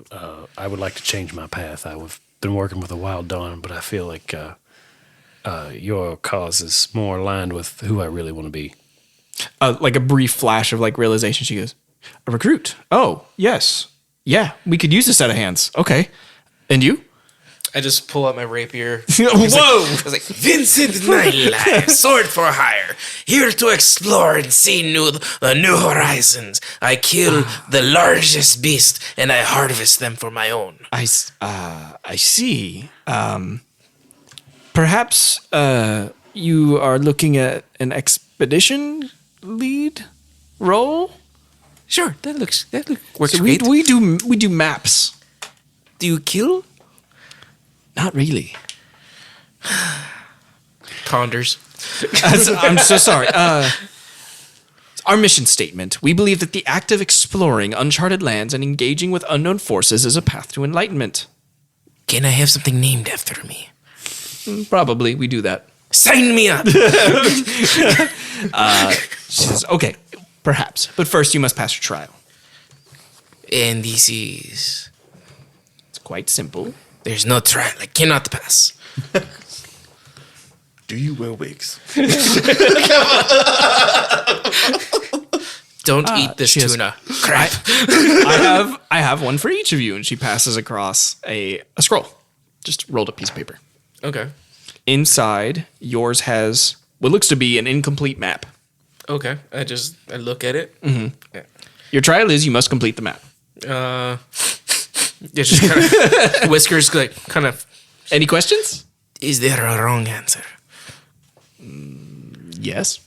would like to change my path. I've been working with a wild dawn, but I feel like your cause is more aligned with who I really want to be. Like a brief flash of like realization. She goes, a recruit. Oh, yes. Yeah, we could use a set of hands. Okay. And you? I just pull out my rapier. Whoa! I was like, Vincent Nightlife, sword for hire, here to explore and see new horizons. I kill the largest beast and I harvest them for my own. I see. Perhaps you are looking at an expedition lead role? Sure, that works So great. we do maps. Do you kill? Not really. Ponders. I'm so sorry. Our mission statement. We believe that the act of exploring uncharted lands and engaging with unknown forces is a path to enlightenment. Can I have something named after me? Probably. We do that. Sign me up. She says, okay, perhaps. But first you must pass your trial. And this is... It's quite simple. There's no trial. I cannot pass. Do you wear wigs? Don't eat this she has- tuna. Crap. I have one for each of you. And she passes across a scroll. Just rolled up piece of paper. Okay. Inside, yours has what looks to be an incomplete map. Okay. I look at it. Your trial is you must complete the map. It's just kind of whiskers like kind of. Any questions? Is there a wrong answer? Yes.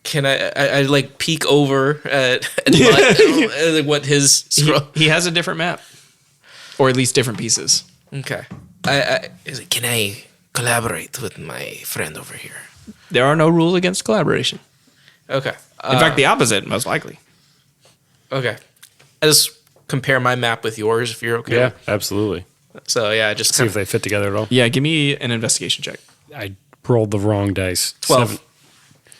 Can I like peek over at Mutt, what his scroll? He has a different map, or at least different pieces. Okay. Can I collaborate with my friend over here? There are no rules against collaboration. Okay. In fact, the opposite, most likely. Okay. I just compare my map with yours if you're okay. Yeah, absolutely. So yeah, I just See if they fit together at all. Yeah, give me an investigation check. I rolled the wrong dice. 12.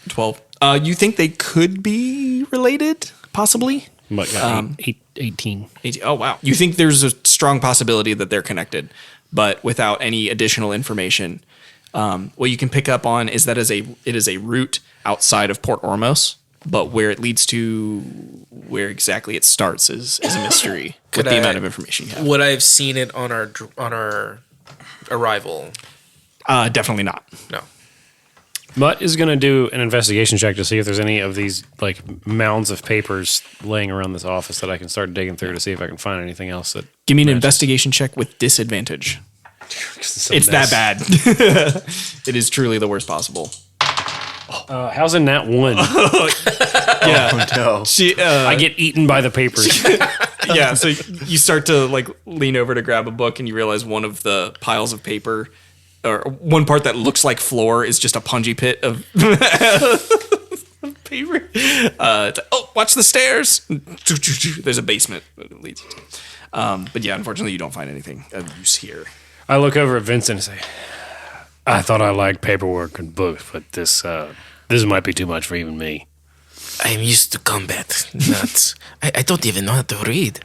12. You think they could be related, possibly? But got 18. 18. Oh, wow. You think there's a strong possibility that they're connected, but without any additional information. What you can pick up on is that it is a route outside of Port Ormos, but where it leads to where exactly it starts is a mystery with the amount of information you have. Would I have seen it on our arrival? Definitely not. No. Mutt is going to do an investigation check to see if there's any of these like mounds of papers laying around this office that I can start digging through to see if I can find anything else that. Give me an investigation check with disadvantage. It's that bad. It is truly the worst possible. How's in that one? Yeah. No. I get eaten by the papers. Yeah, so you start to like lean over to grab a book and you realize one of the piles of paper or one part that looks like floor is just a punji pit of paper. It's like, oh, watch the stairs. There's a basement that it leads you to. But yeah, unfortunately, you don't find anything of use here. I look over at Vincent and say, I thought I liked paperwork and books, but this might be too much for even me. I'm used to combat. I don't even know how to read.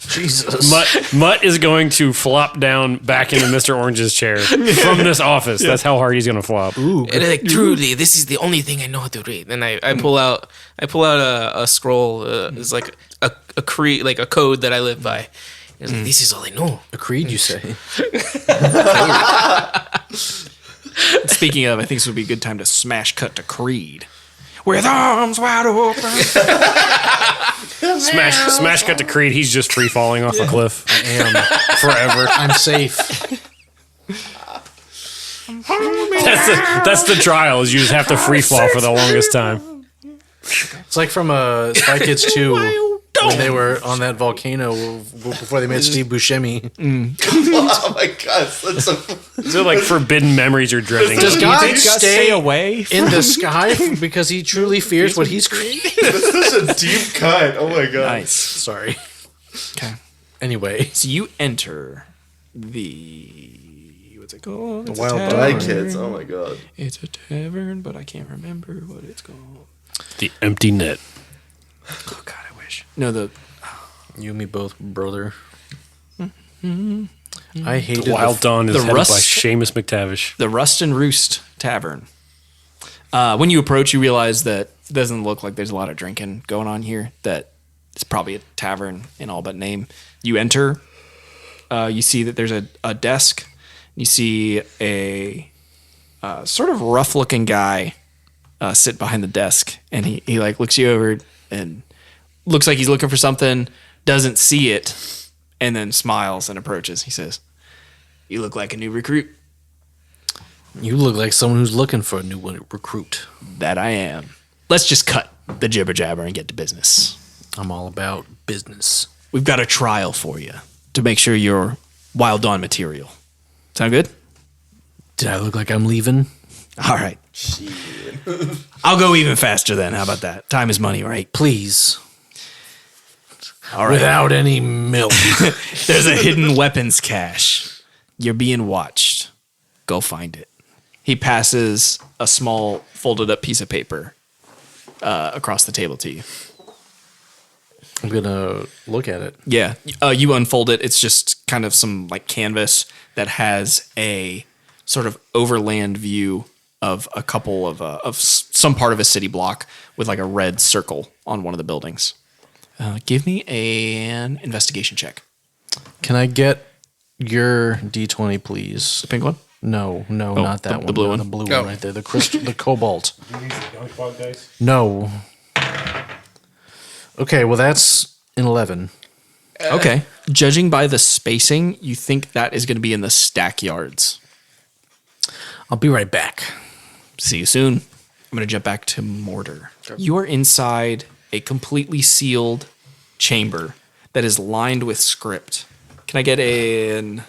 Jesus. Mutt is going to flop down back into Mr. Orange's chair from this office. That's how hard he's going to flop. Ooh. And like, truly, this is the only thing I know how to read. And I pull out a scroll. It's like a creed, like a code that I live by. It's like, this is all I know. A creed, you say? Speaking of, I think this would be a good time to smash cut to Creed. With arms wide open. Smash cut to Creed. He's just free falling off a cliff. I am. Forever. I'm safe. That's the trial, is you just have to free fall for the longest time. It's like from Spy Kids 2 when they were on that volcano before they made Steve Buscemi. Oh my gosh, that's so. They're like forbidden memories you're dreading. Does God Stay away. in the sky because he truly fears what he's creating? That's such a deep cut. Oh my god. Nice. Sorry. Okay. Anyway. So you enter the what's it called? It's a Wild tavern. Hi kids. Oh my god. It's a tavern, but I can't remember what it's called. The empty net. Oh God, I wish. No, the You and me both, brother. I hated Wild Dawn is the headed by Rust- Seamus McTavish. the Rust and Roost Tavern. When you approach, you realize that it doesn't look like there's a lot of drinking going on here. That it's probably a tavern in all but name. You enter. You see that there's a desk. You see a sort of rough-looking guy sit behind the desk, and he like looks you over and looks like he's looking for something, doesn't see it, and then smiles and approaches. He says, "You look like a new recruit." You look like someone who's looking for a new recruit. That I am. Let's just cut the jibber jabber and get to business. I'm all about business. We've got a trial for you to make sure you're Wild Dawn material. Sound good? Did I look like I'm leaving? All right. I'll go even faster then. How about that? Time is money, right? Please. All right. Without any milk. There's a hidden weapons cache. You're being watched. Go find it. He passes a small folded up piece of paper across the table to you. I'm going to look at it. Yeah. You unfold it. It's just kind of some like canvas that has a sort of overland view of a couple of some part of a city block with like a red circle on one of the buildings. Give me an investigation check. Can I get your D20, please? The pink one? No, not that the one. blue one? The blue one right there. The crystal, the cobalt. No. Okay, well that's an 11. Okay. Judging by the spacing, you think that is going to be in the stack yards. I'll be right back. See you soon. I'm going to jump back to Mortar. You are inside a completely sealed chamber that is lined with script. Can I get an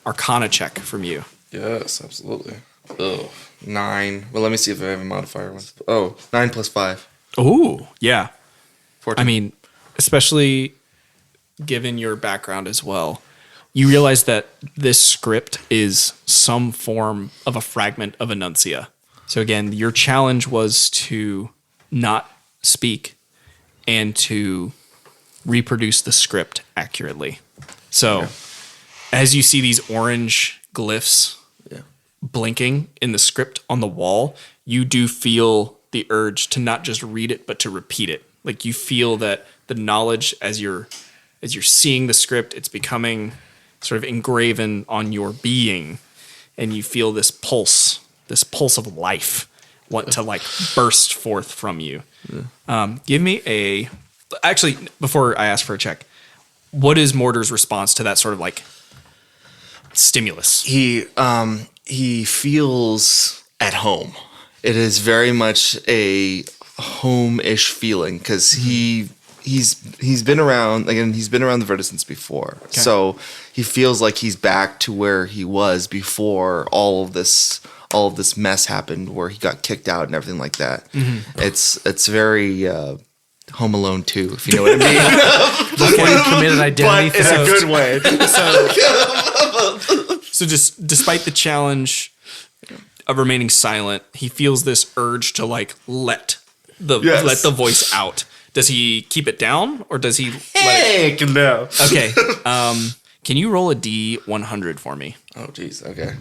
Arcana check from you? Yes, absolutely. Oh, 9. Well, let me see if I have a modifier. Oh, 9 plus 5. Ooh, yeah. 14. I mean, especially given your background as well, you realize that this script is some form of a fragment of Enuncia. So again, your challenge was to not speak and to reproduce the script accurately. So as you see these orange glyphs blinking in the script on the wall, you do feel the urge to not just read it, but to repeat it. Like you feel that the knowledge as you're seeing the script, it's becoming sort of engraven on your being, and you feel this pulse of life want to like burst forth from you. Give me actually, before I ask for a check, what is Mortar's response to that sort of like stimulus? He feels at home. It is very much a home-ish feeling because he's been around again. He's been around the Verticents before, so he feels like he's back to where he was before all of this mess happened, where he got kicked out and everything like that. It's very Home Alone 2, if you know what I mean. Before you committed identity But it's theft. a good way. So just despite the challenge of remaining silent, he feels this urge to like let the voice out. Does he keep it down or does he let it? Heck no. Okay. Can you roll a D100 for me? Oh jeez. Okay.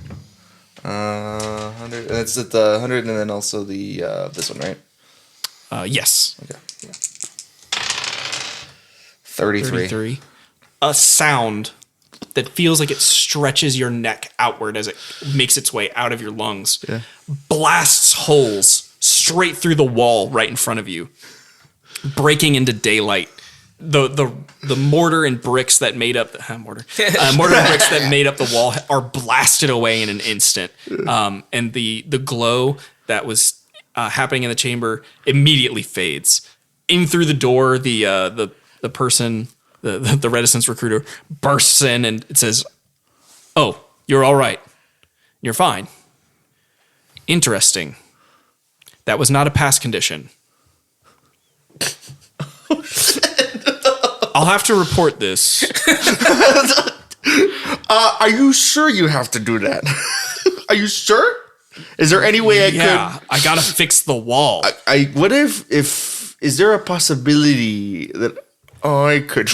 100. And it's at the 100, and then also the this one, right? Yes. Okay. Yeah. 33. A sound that feels like it stretches your neck outward as it makes its way out of your lungs. Yeah. Blasts holes straight through the wall right in front of you, breaking into daylight. The mortar and bricks that made up the mortar and bricks that made up the wall are blasted away in an instant. And the glow that was happening in the chamber immediately fades. In through the door, the person, the reticence recruiter, bursts in and it says, "Oh, you're all right. You're fine. Interesting. That was not a pass condition. I'll have to report this." Are you sure you have to do that? Are you sure? Is there any way I could? I gotta fix the wall. What if is there a possibility that I could?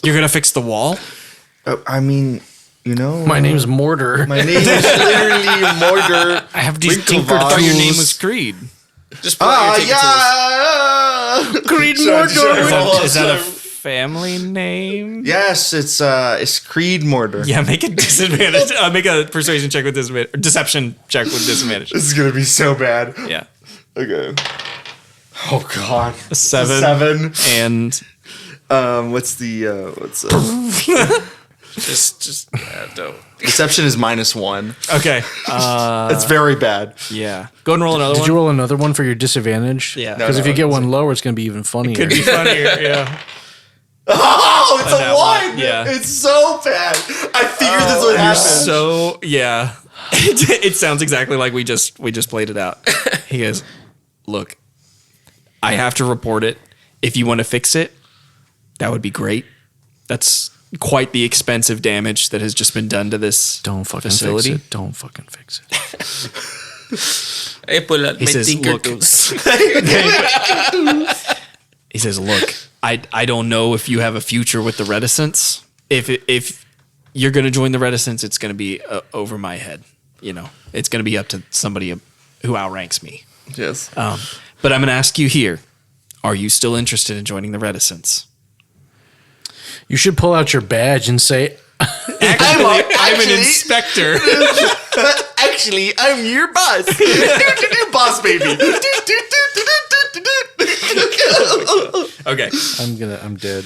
You're gonna fix the wall? I mean, you know, My name's Mortar. my name is literally Mortar. I have these Winklevoss. tinker I thought your name tools. was Creed. Just pull out your tinker tools. Creed Is that a family name? Yes, it's Creed Mortar. Yeah, make a disadvantage. Make a persuasion check with disadvantage. Or deception check with disadvantage. This is gonna be so bad. Yeah. Okay. Oh God. A 7. 7. And What's Just don't. deception is -1. okay. It's very bad. Yeah. Go ahead and roll another Did one. you roll another one for your disadvantage? Yeah. Because if you get one lower, it's going to be even funnier. Could be funnier. Yeah. Oh, it's that a 1. one, yeah. It's so bad. I figured this would You're happen. so yeah. It sounds exactly like we just played it out. He goes, "Look, I have to report it. If you want to fix it, that would be great. That's quite the expensive damage that has just been done to this Don't fucking facility." fix it. Don't fucking fix it. I pull out He my says, tinker "Look." tools. He says, "Look, I don't know if you have a future with the Reticence. If you're going to join the Reticence, it's going to be over my head. You know, it's going to be up to somebody who outranks me. Yes. But I'm going to ask you here: are you still interested in joining the Reticence?" You should pull out your badge and say, I'm an inspector. Actually, I'm your boss. Boss baby. Okay. I'm dead.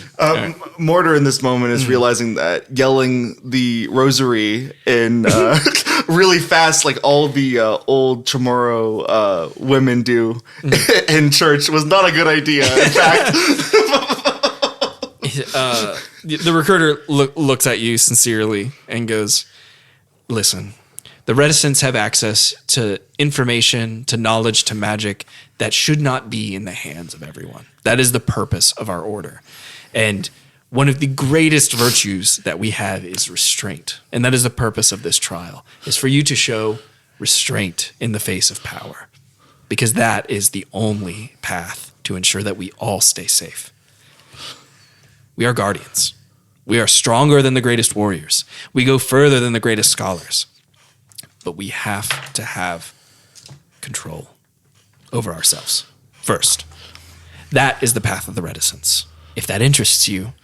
Mortar in this moment is realizing that yelling the rosary in really fast, like all the old Chamorro women do in church, was not a good idea. In fact, The recruiter looks at you sincerely and goes, "Listen, the Reticents have access to information, to knowledge, to magic that should not be in the hands of everyone. That is the purpose of our order. And one of the greatest virtues that we have is restraint. And that is the purpose of this trial, is for you to show restraint in the face of power. Because that is the only path to ensure that we all stay safe. We are guardians. We are stronger than the greatest warriors. We go further than the greatest scholars. But we have to have control over ourselves first. That is the path of the Reticence. If that interests you,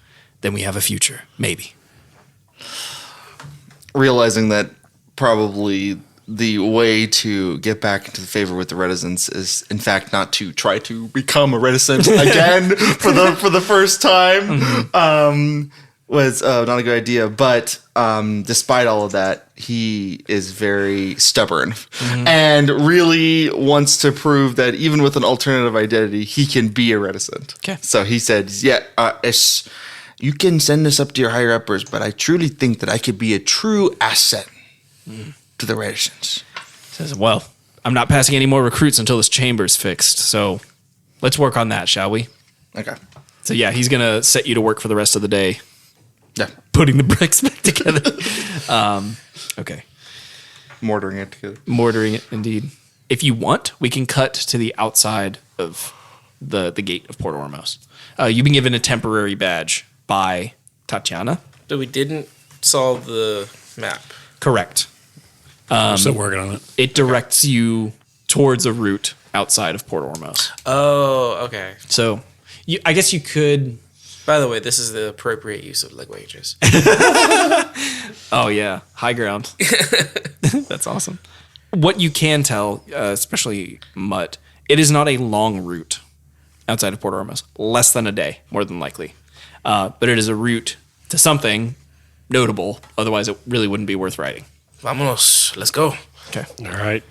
then we have a future, maybe." realizing that probably the way to get back into the favor with the Reticence is, in fact, not to try to become a Reticent again for the first time. Was not a good idea. But despite all of that, he is very stubborn and really wants to prove that even with an alternative identity, he can be a Reticent. Okay. So he said, "Yeah, you can send this up to your higher uppers, but I truly think that I could be a true asset to the reticence. Says, well, I'm not passing any more recruits until this chamber's fixed. So let's work on that, shall we? Okay. So yeah, he's going to set you to work for the rest of the day, Yeah. putting the bricks back together. Okay. Mortaring it together. Mortaring it, indeed. If you want, we can cut to the outside of the gate of Port Ormos. You've been given a temporary badge by Tatiana. So we didn't solve the map. Correct. I'm still working on it. It directs you towards a route outside of Port Ormos. Oh, okay. So I guess you could... By the way, this is the appropriate use of languages. Oh, yeah. High ground. That's awesome. What you can tell, especially Mutt, it is not a long route outside of Port Ormos. Less than a day, more than likely. But it is a route to something notable. Otherwise, it really wouldn't be worth riding. Vámonos. Let's go. Okay. All right.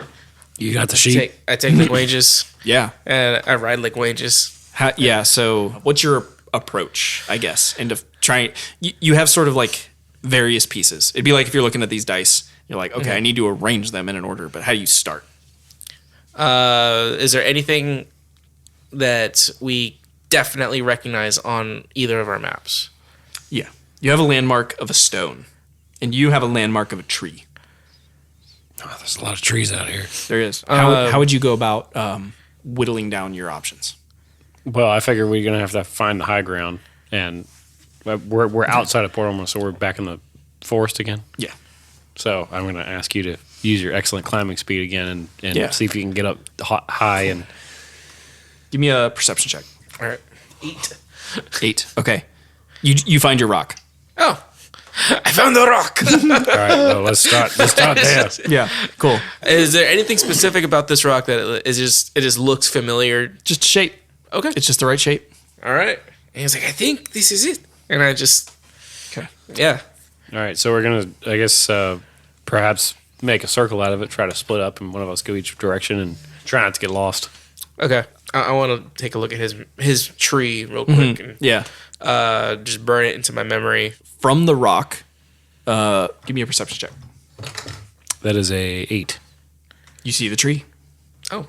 You got the sheep. I take languages Yeah. and I ride languages. Yeah. So what's your approach, I guess, into trying... You have sort of like various pieces. It'd be like if you're looking at these dice, you're like, okay, I need to arrange them in an order, but how do you start? Is there anything that we definitely recognize on either of our maps? Yeah. You have a landmark of a stone, and you have a landmark of a tree. Oh, there's a lot of trees out here. There is. How would you go about whittling down your options? Well, I figure we're gonna have to find the high ground, and we're outside of Port Ormos, so we're back in the forest again. Yeah. So I'm gonna ask you to use your excellent climbing speed again, and Yeah. see if you can get up high. And Give me a perception check. All right. 8. 8. Okay. You find your rock. Oh, I found the rock. all right, well, let's start there. Yeah. Cool. Is there anything specific about this rock that it just looks familiar? Just shape. Okay. It's just the right shape. All right. And he's like, I think this is it. And I just, Okay. yeah. All right, so we're gonna, I guess, perhaps make a circle out of it, try to split up, and one of us go each direction, and try not to get lost. Okay. I want to take a look at his tree real quick and Yeah. just burn it into my memory. From the rock, give me a perception check. That is a 8. You see the tree. Oh.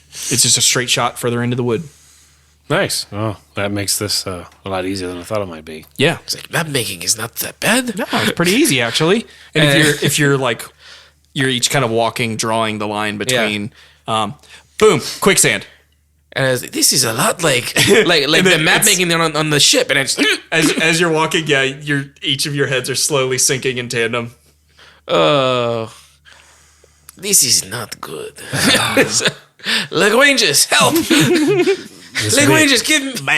It's just a straight shot further into the wood. Nice. Oh, that makes this a lot easier than I thought it might be. Yeah. It's like, map making is not that bad. No, it's pretty easy actually. And if you're like you're each kind of walking, drawing the line between boom, quicksand. And I was like, this is a lot like the map making on the ship. And I just, As you're walking, yeah, each of your heads are slowly sinking in tandem. this is not good. Languages, help! Languages, give me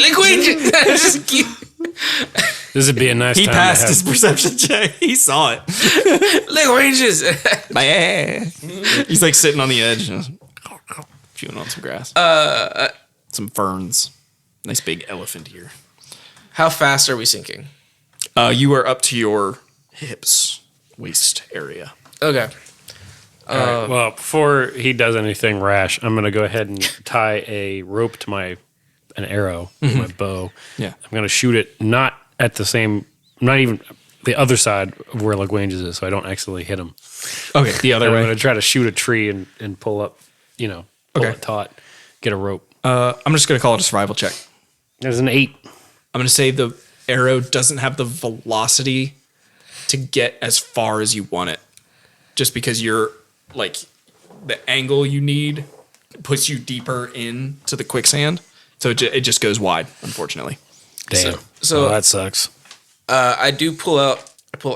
languages. Just keep. This would be a nice He time passed to have, his perception check. He saw it. Languages. He's like sitting on the edge, chewing on some grass. Some ferns. Nice big elephant ear. How fast are we sinking? You are up to your hips, waist area. Okay. All right, well, before he does anything rash, I'm going to go ahead and tie a rope to an arrow with my bow. Yeah. I'm going to shoot it not even the other side of where Lagrange's is, so I don't accidentally hit him. Okay, the other I'm way. going to try to shoot a tree and pull up, pull Okay. it taut, get a rope. I'm just going to call it a survival check. There's an 8. I'm going to say the arrow doesn't have the velocity to get as far as you want it. Just because you're like the angle you need puts you deeper into the quicksand. So it just goes wide, unfortunately. Damn. So- that sucks. I pull out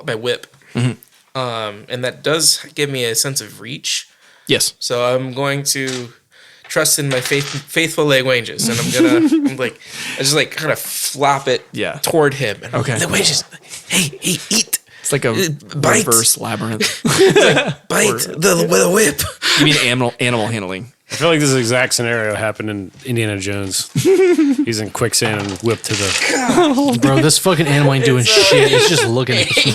my whip. And that does give me a sense of reach. Yes. So I'm going to trust in my faithful languages, and I just like kind of flop it toward him. And Okay. Languages, hey, eat. It's like a Bite. reverse labyrinth. Bite with a whip. You mean animal handling? I feel like this exact scenario happened in Indiana Jones. He's in quicksand and whipped to the... Bro, this fucking animal ain't doing shit. It's just looking at you.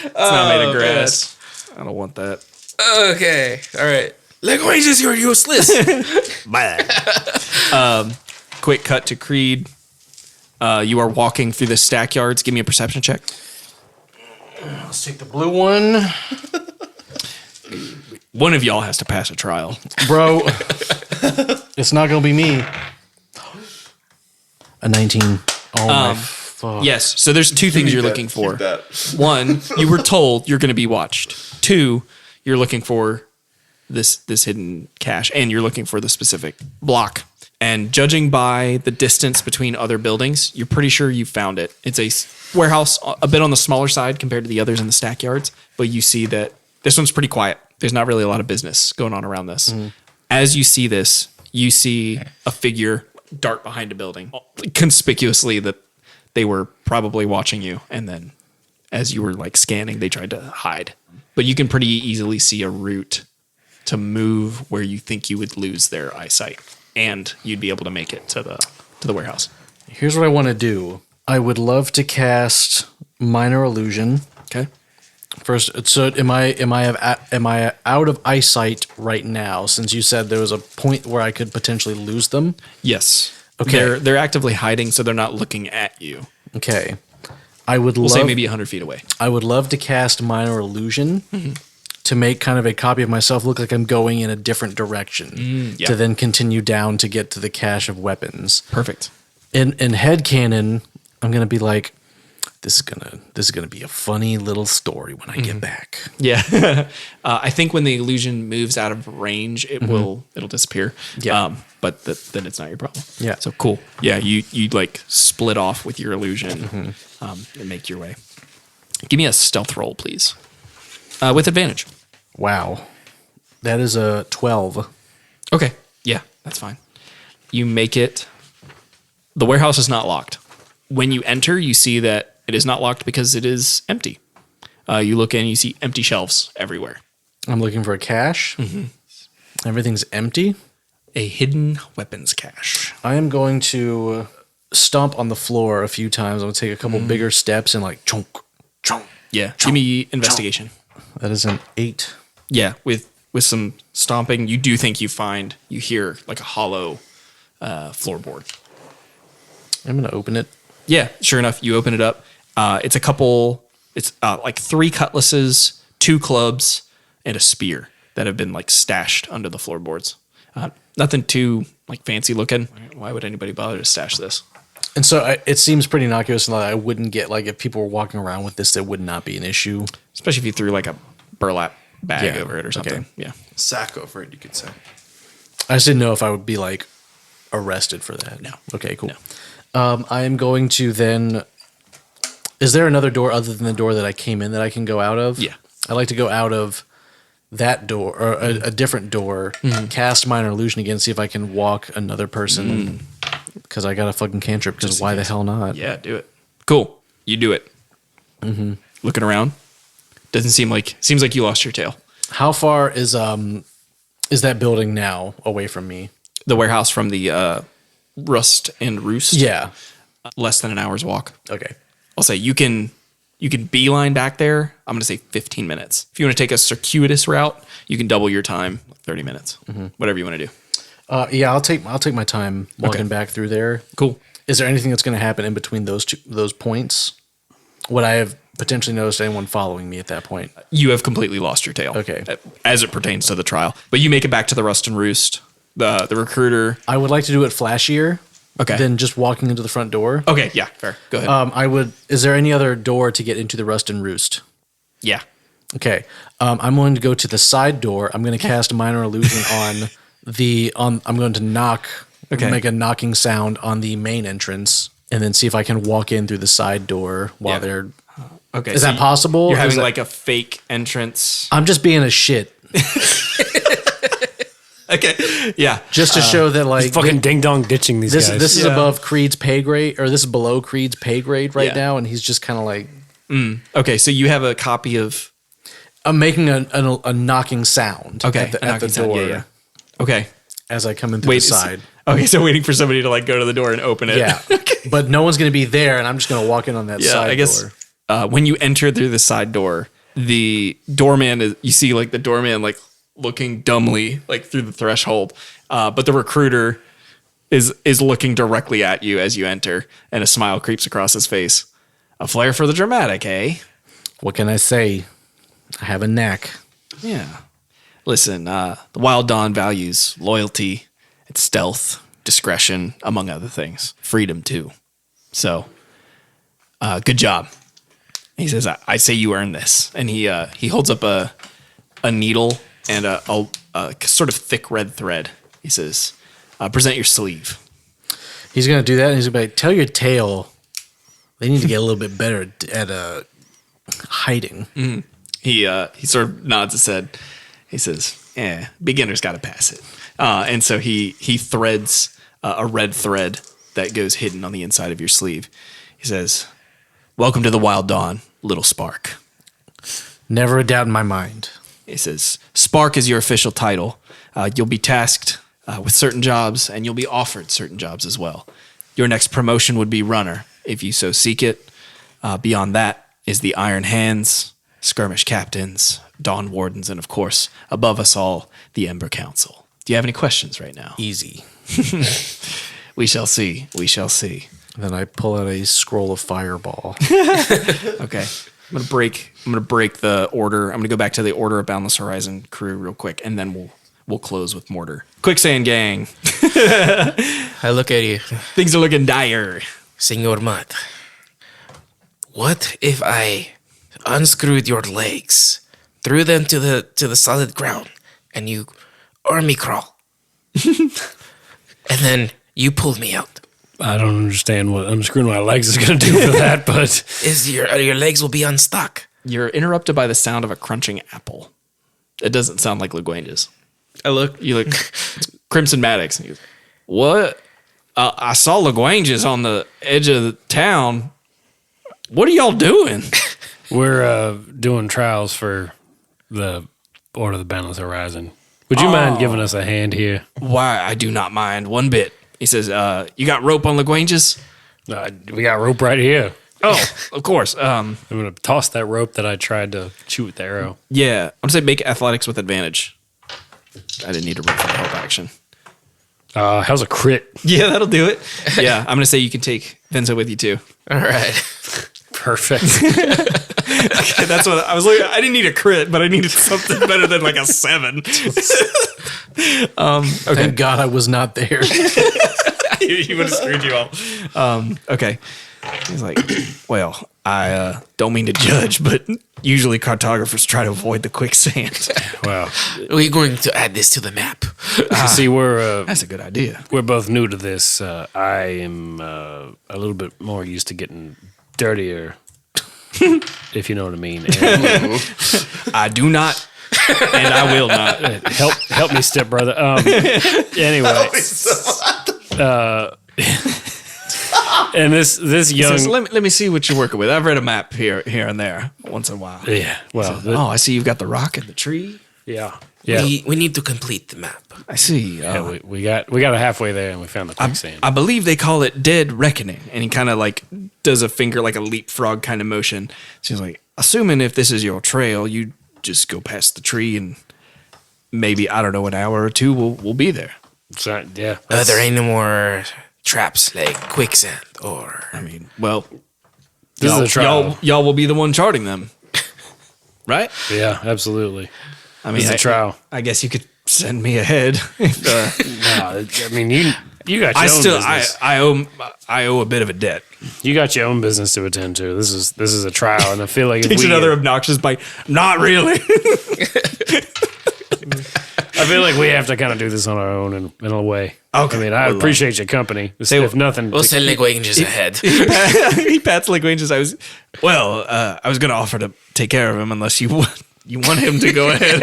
It's not made of grass. I don't want that. Okay, all right. Languages, you're useless. quick cut to Creed. You are walking through the stack yards. Give me a perception check. Let's take the blue one. One of y'all has to pass a trial. Bro, it's not going to be me. A 19. Oh, my fuck. Yes. So there's two things you're looking for. One, you were told you're going to be watched. Two, you're looking for this hidden cache, and you're looking for the specific block. And judging by the distance between other buildings, you're pretty sure you found it. It's a warehouse a bit on the smaller side compared to the others in the stack yards, but you see that this one's pretty quiet. There's not really a lot of business going on around this. Mm-hmm. As you see this, you see a figure dart behind a building, conspicuously that they were probably watching you. And then as you were like scanning, they tried to hide. But you can pretty easily see a route to move where you think you would lose their eyesight, and you'd be able to make it to the warehouse. Here's what I want to do. I would love to cast Minor Illusion. Okay. First, so am I out of eyesight right now? Since you said there was a point where I could potentially lose them. Yes. Okay. They're actively hiding, so they're not looking at you. Okay. I would We'll love, say maybe 100 feet away. I would love to cast Minor Illusion to make kind of a copy of myself look like I'm going in a different direction to then continue down to get to the cache of weapons. Perfect. In headcanon, I'm gonna be like, this is gonna be a funny little story when I get back. Yeah. I think when the illusion moves out of range, it'll disappear. Yeah. But then it's not your problem. Yeah. So cool. Yeah. You like split off with your illusion and make your way. Give me a stealth roll, please. With advantage. Wow, that is a 12. Okay. Yeah, that's fine. You make it. The warehouse is not locked. When you enter, you see that it is not locked because it is empty. You look in, you see empty shelves everywhere. I'm looking for a cache. Everything's empty. A hidden weapons cache. I am going to stomp on the floor a few times. I'm going to take a couple bigger steps and like chunk, chunk. Yeah. Give me investigation. That is an 8. Yeah, with some stomping, you do think you hear like a hollow floorboard. I'm going to open it. Yeah, sure enough, you open it up. It's like 3 cutlasses, 2 clubs, and a spear that have been like stashed under the floorboards. Nothing too like fancy looking. Why would anybody bother to stash this? And so it seems pretty innocuous, and I wouldn't get, like, if people were walking around with this, that would not be an issue. Especially if you threw like a burlap bag over it or something. Okay. Yeah. Sack over it, you could say. I just didn't know if I would be, like, arrested for that. No. Okay, cool. No. I am going to then... Is there another door other than the door that I came in that I can go out of? Yeah. I'd like to go out of that door, or a different door, cast Minor Illusion again, see if I can walk another person, because I got a fucking cantrip, because why the hell not? Yeah, do it. Cool. You do it. Looking around. Seems like you lost your tail. How far is that building now away from me? The warehouse from the Rust and Roost. Yeah. Less than an hour's walk. Okay. I'll say you can beeline back there. I'm going to say 15 minutes. If you want to take a circuitous route, you can double your time, 30 minutes. Whatever you want to do. Yeah, I'll take my time walking back through there. Cool. Is there anything that's going to happen in between those points? Would I have potentially noticed anyone following me at that point? You have completely lost your tail. Okay. As it pertains to the trial. But you make it back to the Rust and Roost. The recruiter. I would like to do it flashier. Okay. Than just walking into the front door. Okay, yeah, fair. Go ahead. Is there any other door to get into the Rust and Roost? Yeah. Okay. I'm going to go to the side door. I'm going to cast Minor Illusion I'm going to knock, make a knocking sound on the main entrance, and then see if I can walk in through the side door while they're... Okay. Is that possible? You're having like a fake entrance. I'm just being a shit. Okay. Yeah. Just to show that, like... Fucking ding-dong ditching these guys. This is above Creed's pay grade, or this is below Creed's pay grade right now, and he's just kind of like... Okay, so you have a copy of... I'm making a knocking sound at the door. Yeah. Okay. As I come in through the side. Okay, so waiting for somebody to like go to the door and open it. Yeah. But no one's going to be there, and I'm just going to walk in on that side I guess, door. When you enter through the side door, the doorman you see like the doorman like looking dumbly like through the threshold, but the recruiter is looking directly at you as you enter, and a smile creeps across his face. A flair for the dramatic, eh? What can I say? I have a knack. Yeah. Listen, the Wild Dawn values loyalty, and stealth, discretion, among other things. Freedom, too. So, good job. He says, I say you earned this. And he holds up a needle and a sort of thick red thread. He says, present your sleeve. He's going to do that, and he's going to be like, tell your tale. They need to get a little bit better at hiding. Mm-hmm. He sort of nods his head. He says, beginner's got to pass it. And so he threads a red thread that goes hidden on the inside of your sleeve. He says, welcome to the Wild Dawn, little Spark. Never a doubt in my mind. He says, Spark is your official title. You'll be tasked with certain jobs, and you'll be offered certain jobs as well. Your next promotion would be Runner, if you so seek it. Beyond that is the Iron Hands, Skirmish Captains, Dawn Wardens, and of course, above us all, the Ember Council. Do you have any questions right now? Easy. We shall see. We shall see. Then I pull out a scroll of fireball. Okay. I'm gonna break the order. I'm gonna go back to the Order of Boundless Horizon crew real quick, and then we'll close with Mortar. Quicksand gang. I look at you, Things are looking dire. Senor Mutt. What if I unscrewed your legs, threw them to the solid ground, and you army crawl, and then you pulled me out? I don't understand what unscrewing my legs is going to do for that, but Your legs will be unstuck. You're interrupted by the sound of a crunching apple. It doesn't sound like LaGuange's. You look Crimson Maddox. And he goes, what? I saw LaGuange's on the edge of the town. What are y'all doing? we're doing trials for the Order of the Boundless Horizon. Would you mind giving us a hand here? Why, I do not mind one bit. He says, you got rope on LaGuange's? We got rope right here. Oh, of course. I'm going to toss that rope that I tried to shoot with the arrow. Yeah, I'm going to say make athletics with advantage. I didn't need to roll for the help action. How's a crit? Yeah, that'll do it. Yeah, I'm going to say you can take Venzo with you too. All right. Perfect. Okay, that's what I was like. I didn't need a crit, but I needed something better than like a 7. Okay. Thank God I was not there. He would have screwed you all. Okay. He's like, well, I don't mean to judge, but usually cartographers try to avoid the quicksand. Wow. We're going to add this to the map. See, we're That's a good idea. we're both new to this. I am a little bit more used to getting dirtier, if you know what I mean. And I do not, and I will not. help me, stepbrother. Anyway, and this He young, says, let me see what you're working with. I've read a map here and there once in a while. yeah. Well, Oh, I see you've got the rock and the tree. yeah. We need to complete the map. I see. Yeah, we got halfway there and we found the quicksand. I believe they call it Dead Reckoning. And he kind of like does a finger like a leapfrog kind of motion. So he's like, assuming if this is your trail, you just go past the tree and maybe, I don't know, an hour or two, we'll be there. So, yeah. Are there any more traps like quicksand or? I mean, well, This is a trial. y'all will be the one charting them. Right? Yeah, absolutely. I mean, This is a trial. I guess you could send me ahead. No, I mean, you got your own business. I owe a bit of a debt. You got your own business to attend to. This is a trial, and I feel like if Takes we another obnoxious bite. Not really. I feel like we have to kind of do this on our own in a way. Okay. I mean, I appreciate your company. If nothing, We'll send LaGuange's ahead. He pats LaGuange's. I was going to offer to take care of him unless you want him to go ahead.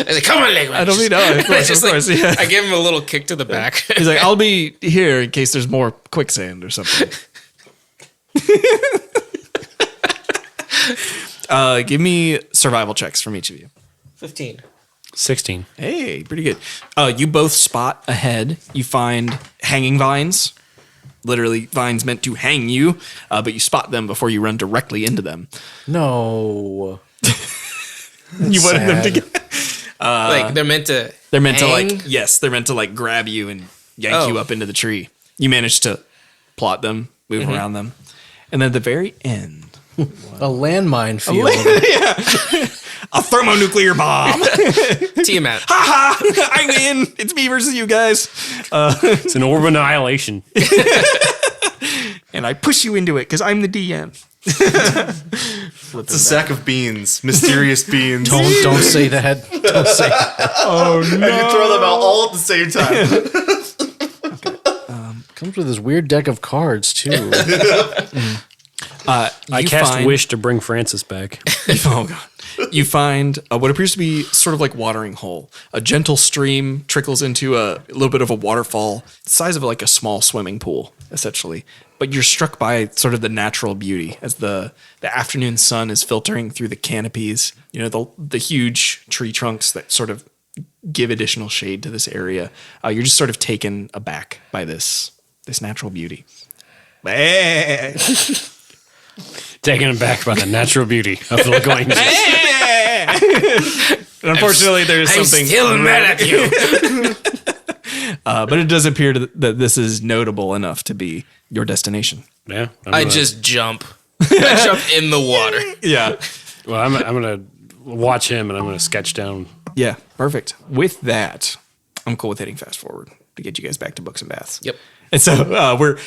Like, come on, LaGuange. I don't mean no. Of course, yeah. I gave him a little kick to the back. He's like, I'll be here in case there's more quicksand or something. Give me survival checks from each of you. 15. 16. Hey, pretty good. You both spot ahead. You find hanging vines, literally vines meant to hang you, but you spot them before you run directly into them. No. You wanted them to sad. get. Like they're meant to. They're meant hang? to they're meant to like grab you and yank you up into the tree. You manage to plot them, move around them, and then at the very end, A landmine field. a thermonuclear bomb. Tiamat. I win. It's me versus you guys. It's an orb of annihilation. And I push you into it because I'm the DM. It's a sack of beans, mysterious beans. Don't say that. Don't say that. Oh no! And you throw them out all at the same time. Comes with this weird deck of cards too. I cast Wish to bring Francis back. Oh god. You find what appears to be sort of like watering hole. A gentle stream trickles into a little bit of a waterfall, the size of like a small swimming pool, essentially. But you're struck by sort of the natural beauty as the afternoon sun is filtering through the canopies. You know, the huge tree trunks that sort of give additional shade to this area. You're just sort of taken aback by this natural beauty. Taken aback by the natural beauty of the Lagrange. Unfortunately, there's I'm something still mad at you. but it does appear that this is notable enough to be your destination. Yeah. I just jump. I jump in the water. Yeah. Well, I'm gonna watch him and I'm gonna sketch down. Yeah, perfect. With that, I'm cool with hitting fast forward to get you guys back to books and baths. Yep. And so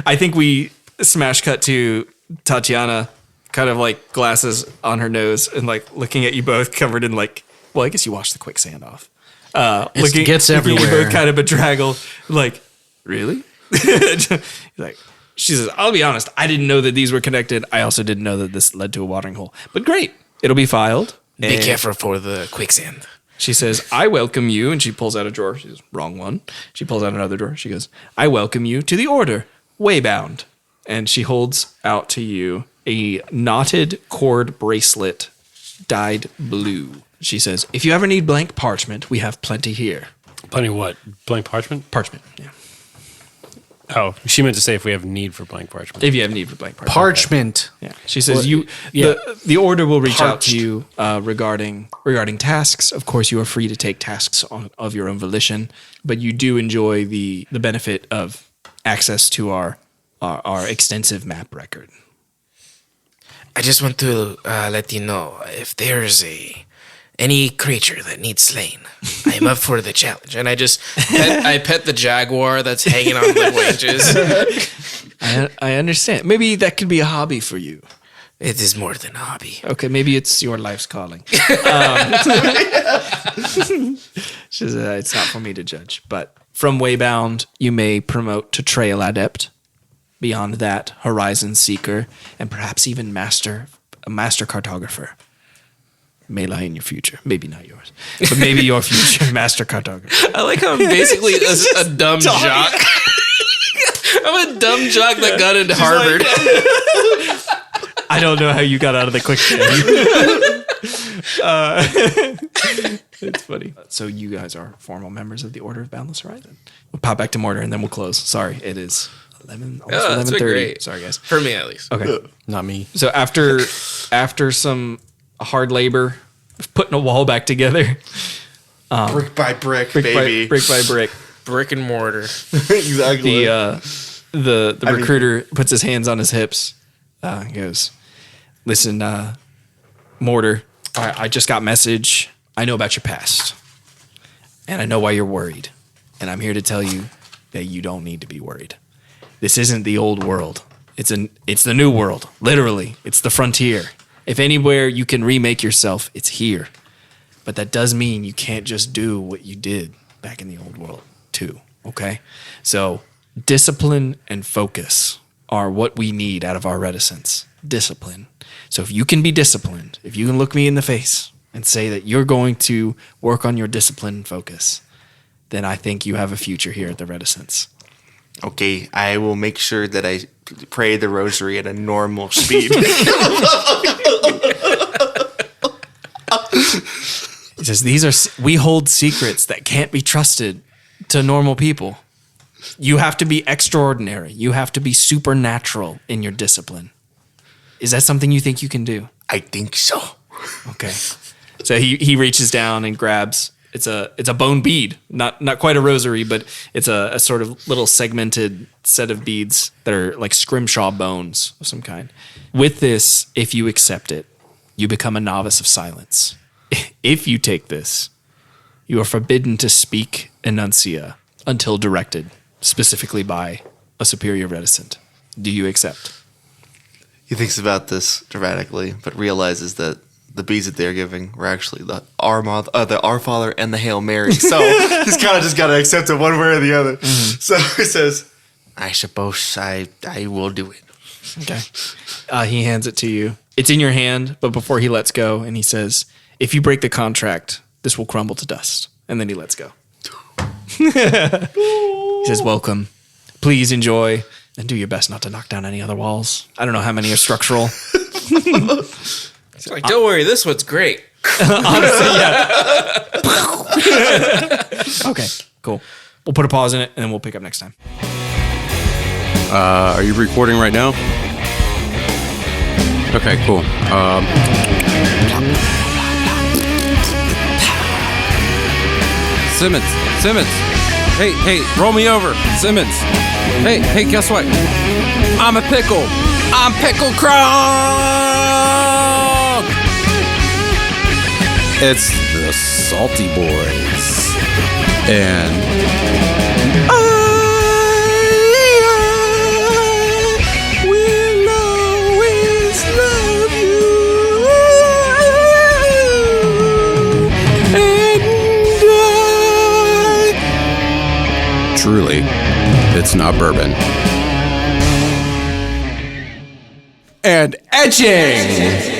I think we smash cut to Tatiana, kind of like glasses on her nose and like looking at you both covered in like, well, I guess you washed the quicksand off. It gets looking at you everywhere. both kind of bedraggled, like, really? Like, she says, I'll be honest, I didn't know that these were connected. I also didn't know that this led to a watering hole. But great, it'll be filed. Be And careful for the quicksand. She says, I welcome you. And she pulls out a drawer. She says, wrong one. She pulls out another drawer. She goes, I welcome you to the order, Waybound. And she holds out to you a knotted cord bracelet dyed blue. She says, if you ever need blank parchment, we have plenty here. Plenty of what? Blank parchment? Parchment, yeah. Oh, she meant to say if we have need for blank parchment. If you have need for blank parchment. Parchment. Yeah. She says yeah. the order will reach out to you regarding tasks. Of course, you are free to take tasks of your own volition, but you do enjoy the benefit of access to our extensive map record. I just want to let you know if there's any creature that needs slain, I am up for the challenge. And I just pet the jaguar that's hanging on the wedges. I understand. Maybe that could be a hobby for you. It is more than a hobby. Okay, maybe it's your life's calling. She says, it's not for me to judge. But from Waybound, you may promote to Trail Adept. Beyond that, Horizon Seeker, and perhaps even Master Cartographer. May lie in your future. Maybe not yours, but maybe your future Master Cartographer. I like how I'm basically a dumb jock. I'm a dumb jock that got into Harvard. I don't know how you got out of the quicksand. It's funny. So you guys are formal members of the Order of Boundless Horizon. We'll pop back to Mortar and then we'll close. Sorry, it is 11, almost that's been 11:30. great. Sorry, guys. For me, at least. Okay. Not me. So after some hard labor, putting a wall back together, Brick by brick, brick baby. by brick, Brick and mortar. Exactly. the recruiter puts his hands on his hips. He goes, listen, Mortar, I just got message. I know about your past, and I know why you're worried, and I'm here to tell you that you don't need to be worried. This isn't the old world. It's the new world. Literally, it's the frontier. If anywhere you can remake yourself, it's here. But that does mean you can't just do what you did back in the old world too, okay? So discipline and focus are what we need out of our reticence. Discipline. So if you can be disciplined, if you can look me in the face and say that you're going to work on your discipline and focus, then I think you have a future here at the Reticence. Okay, I will make sure that I pray the rosary at a normal speed. He says, we hold secrets that can't be trusted to normal people. You have to be extraordinary. You have to be supernatural in your discipline. Is that something you think you can do? I think so. Okay. So he reaches down and grabs. It's a bone bead, not quite a rosary, but it's a sort of little segmented set of beads that are like scrimshaw bones of some kind. With this, if you accept it, you become a novice of silence. If you take this, you are forbidden to speak enuncia until directed, specifically by a superior reticent. Do you accept? He thinks about this dramatically, but realizes that the beads that they're giving were actually the Our Father and the Hail Mary. So he's kind of just got to accept it one way or the other. So he says, I suppose I will do it. Okay. He hands it to you. It's in your hand, but before he lets go, and he says, if you break the contract, this will crumble to dust. And then he lets go. He says, welcome. Please enjoy, and do your best not to knock down any other walls. I don't know how many are structural. It's like, don't worry, this one's great. Honestly, yeah. Okay, cool. We'll put a pause in it, and then we'll pick up next time. Are you recording right now? Okay, cool. Simmons. Hey, roll me over. Simmons. Hey, guess what? I'm a pickle. I'm Pickle Krog. It's the Salty Boys. And I will always love you. And truly, it's not bourbon. And etching.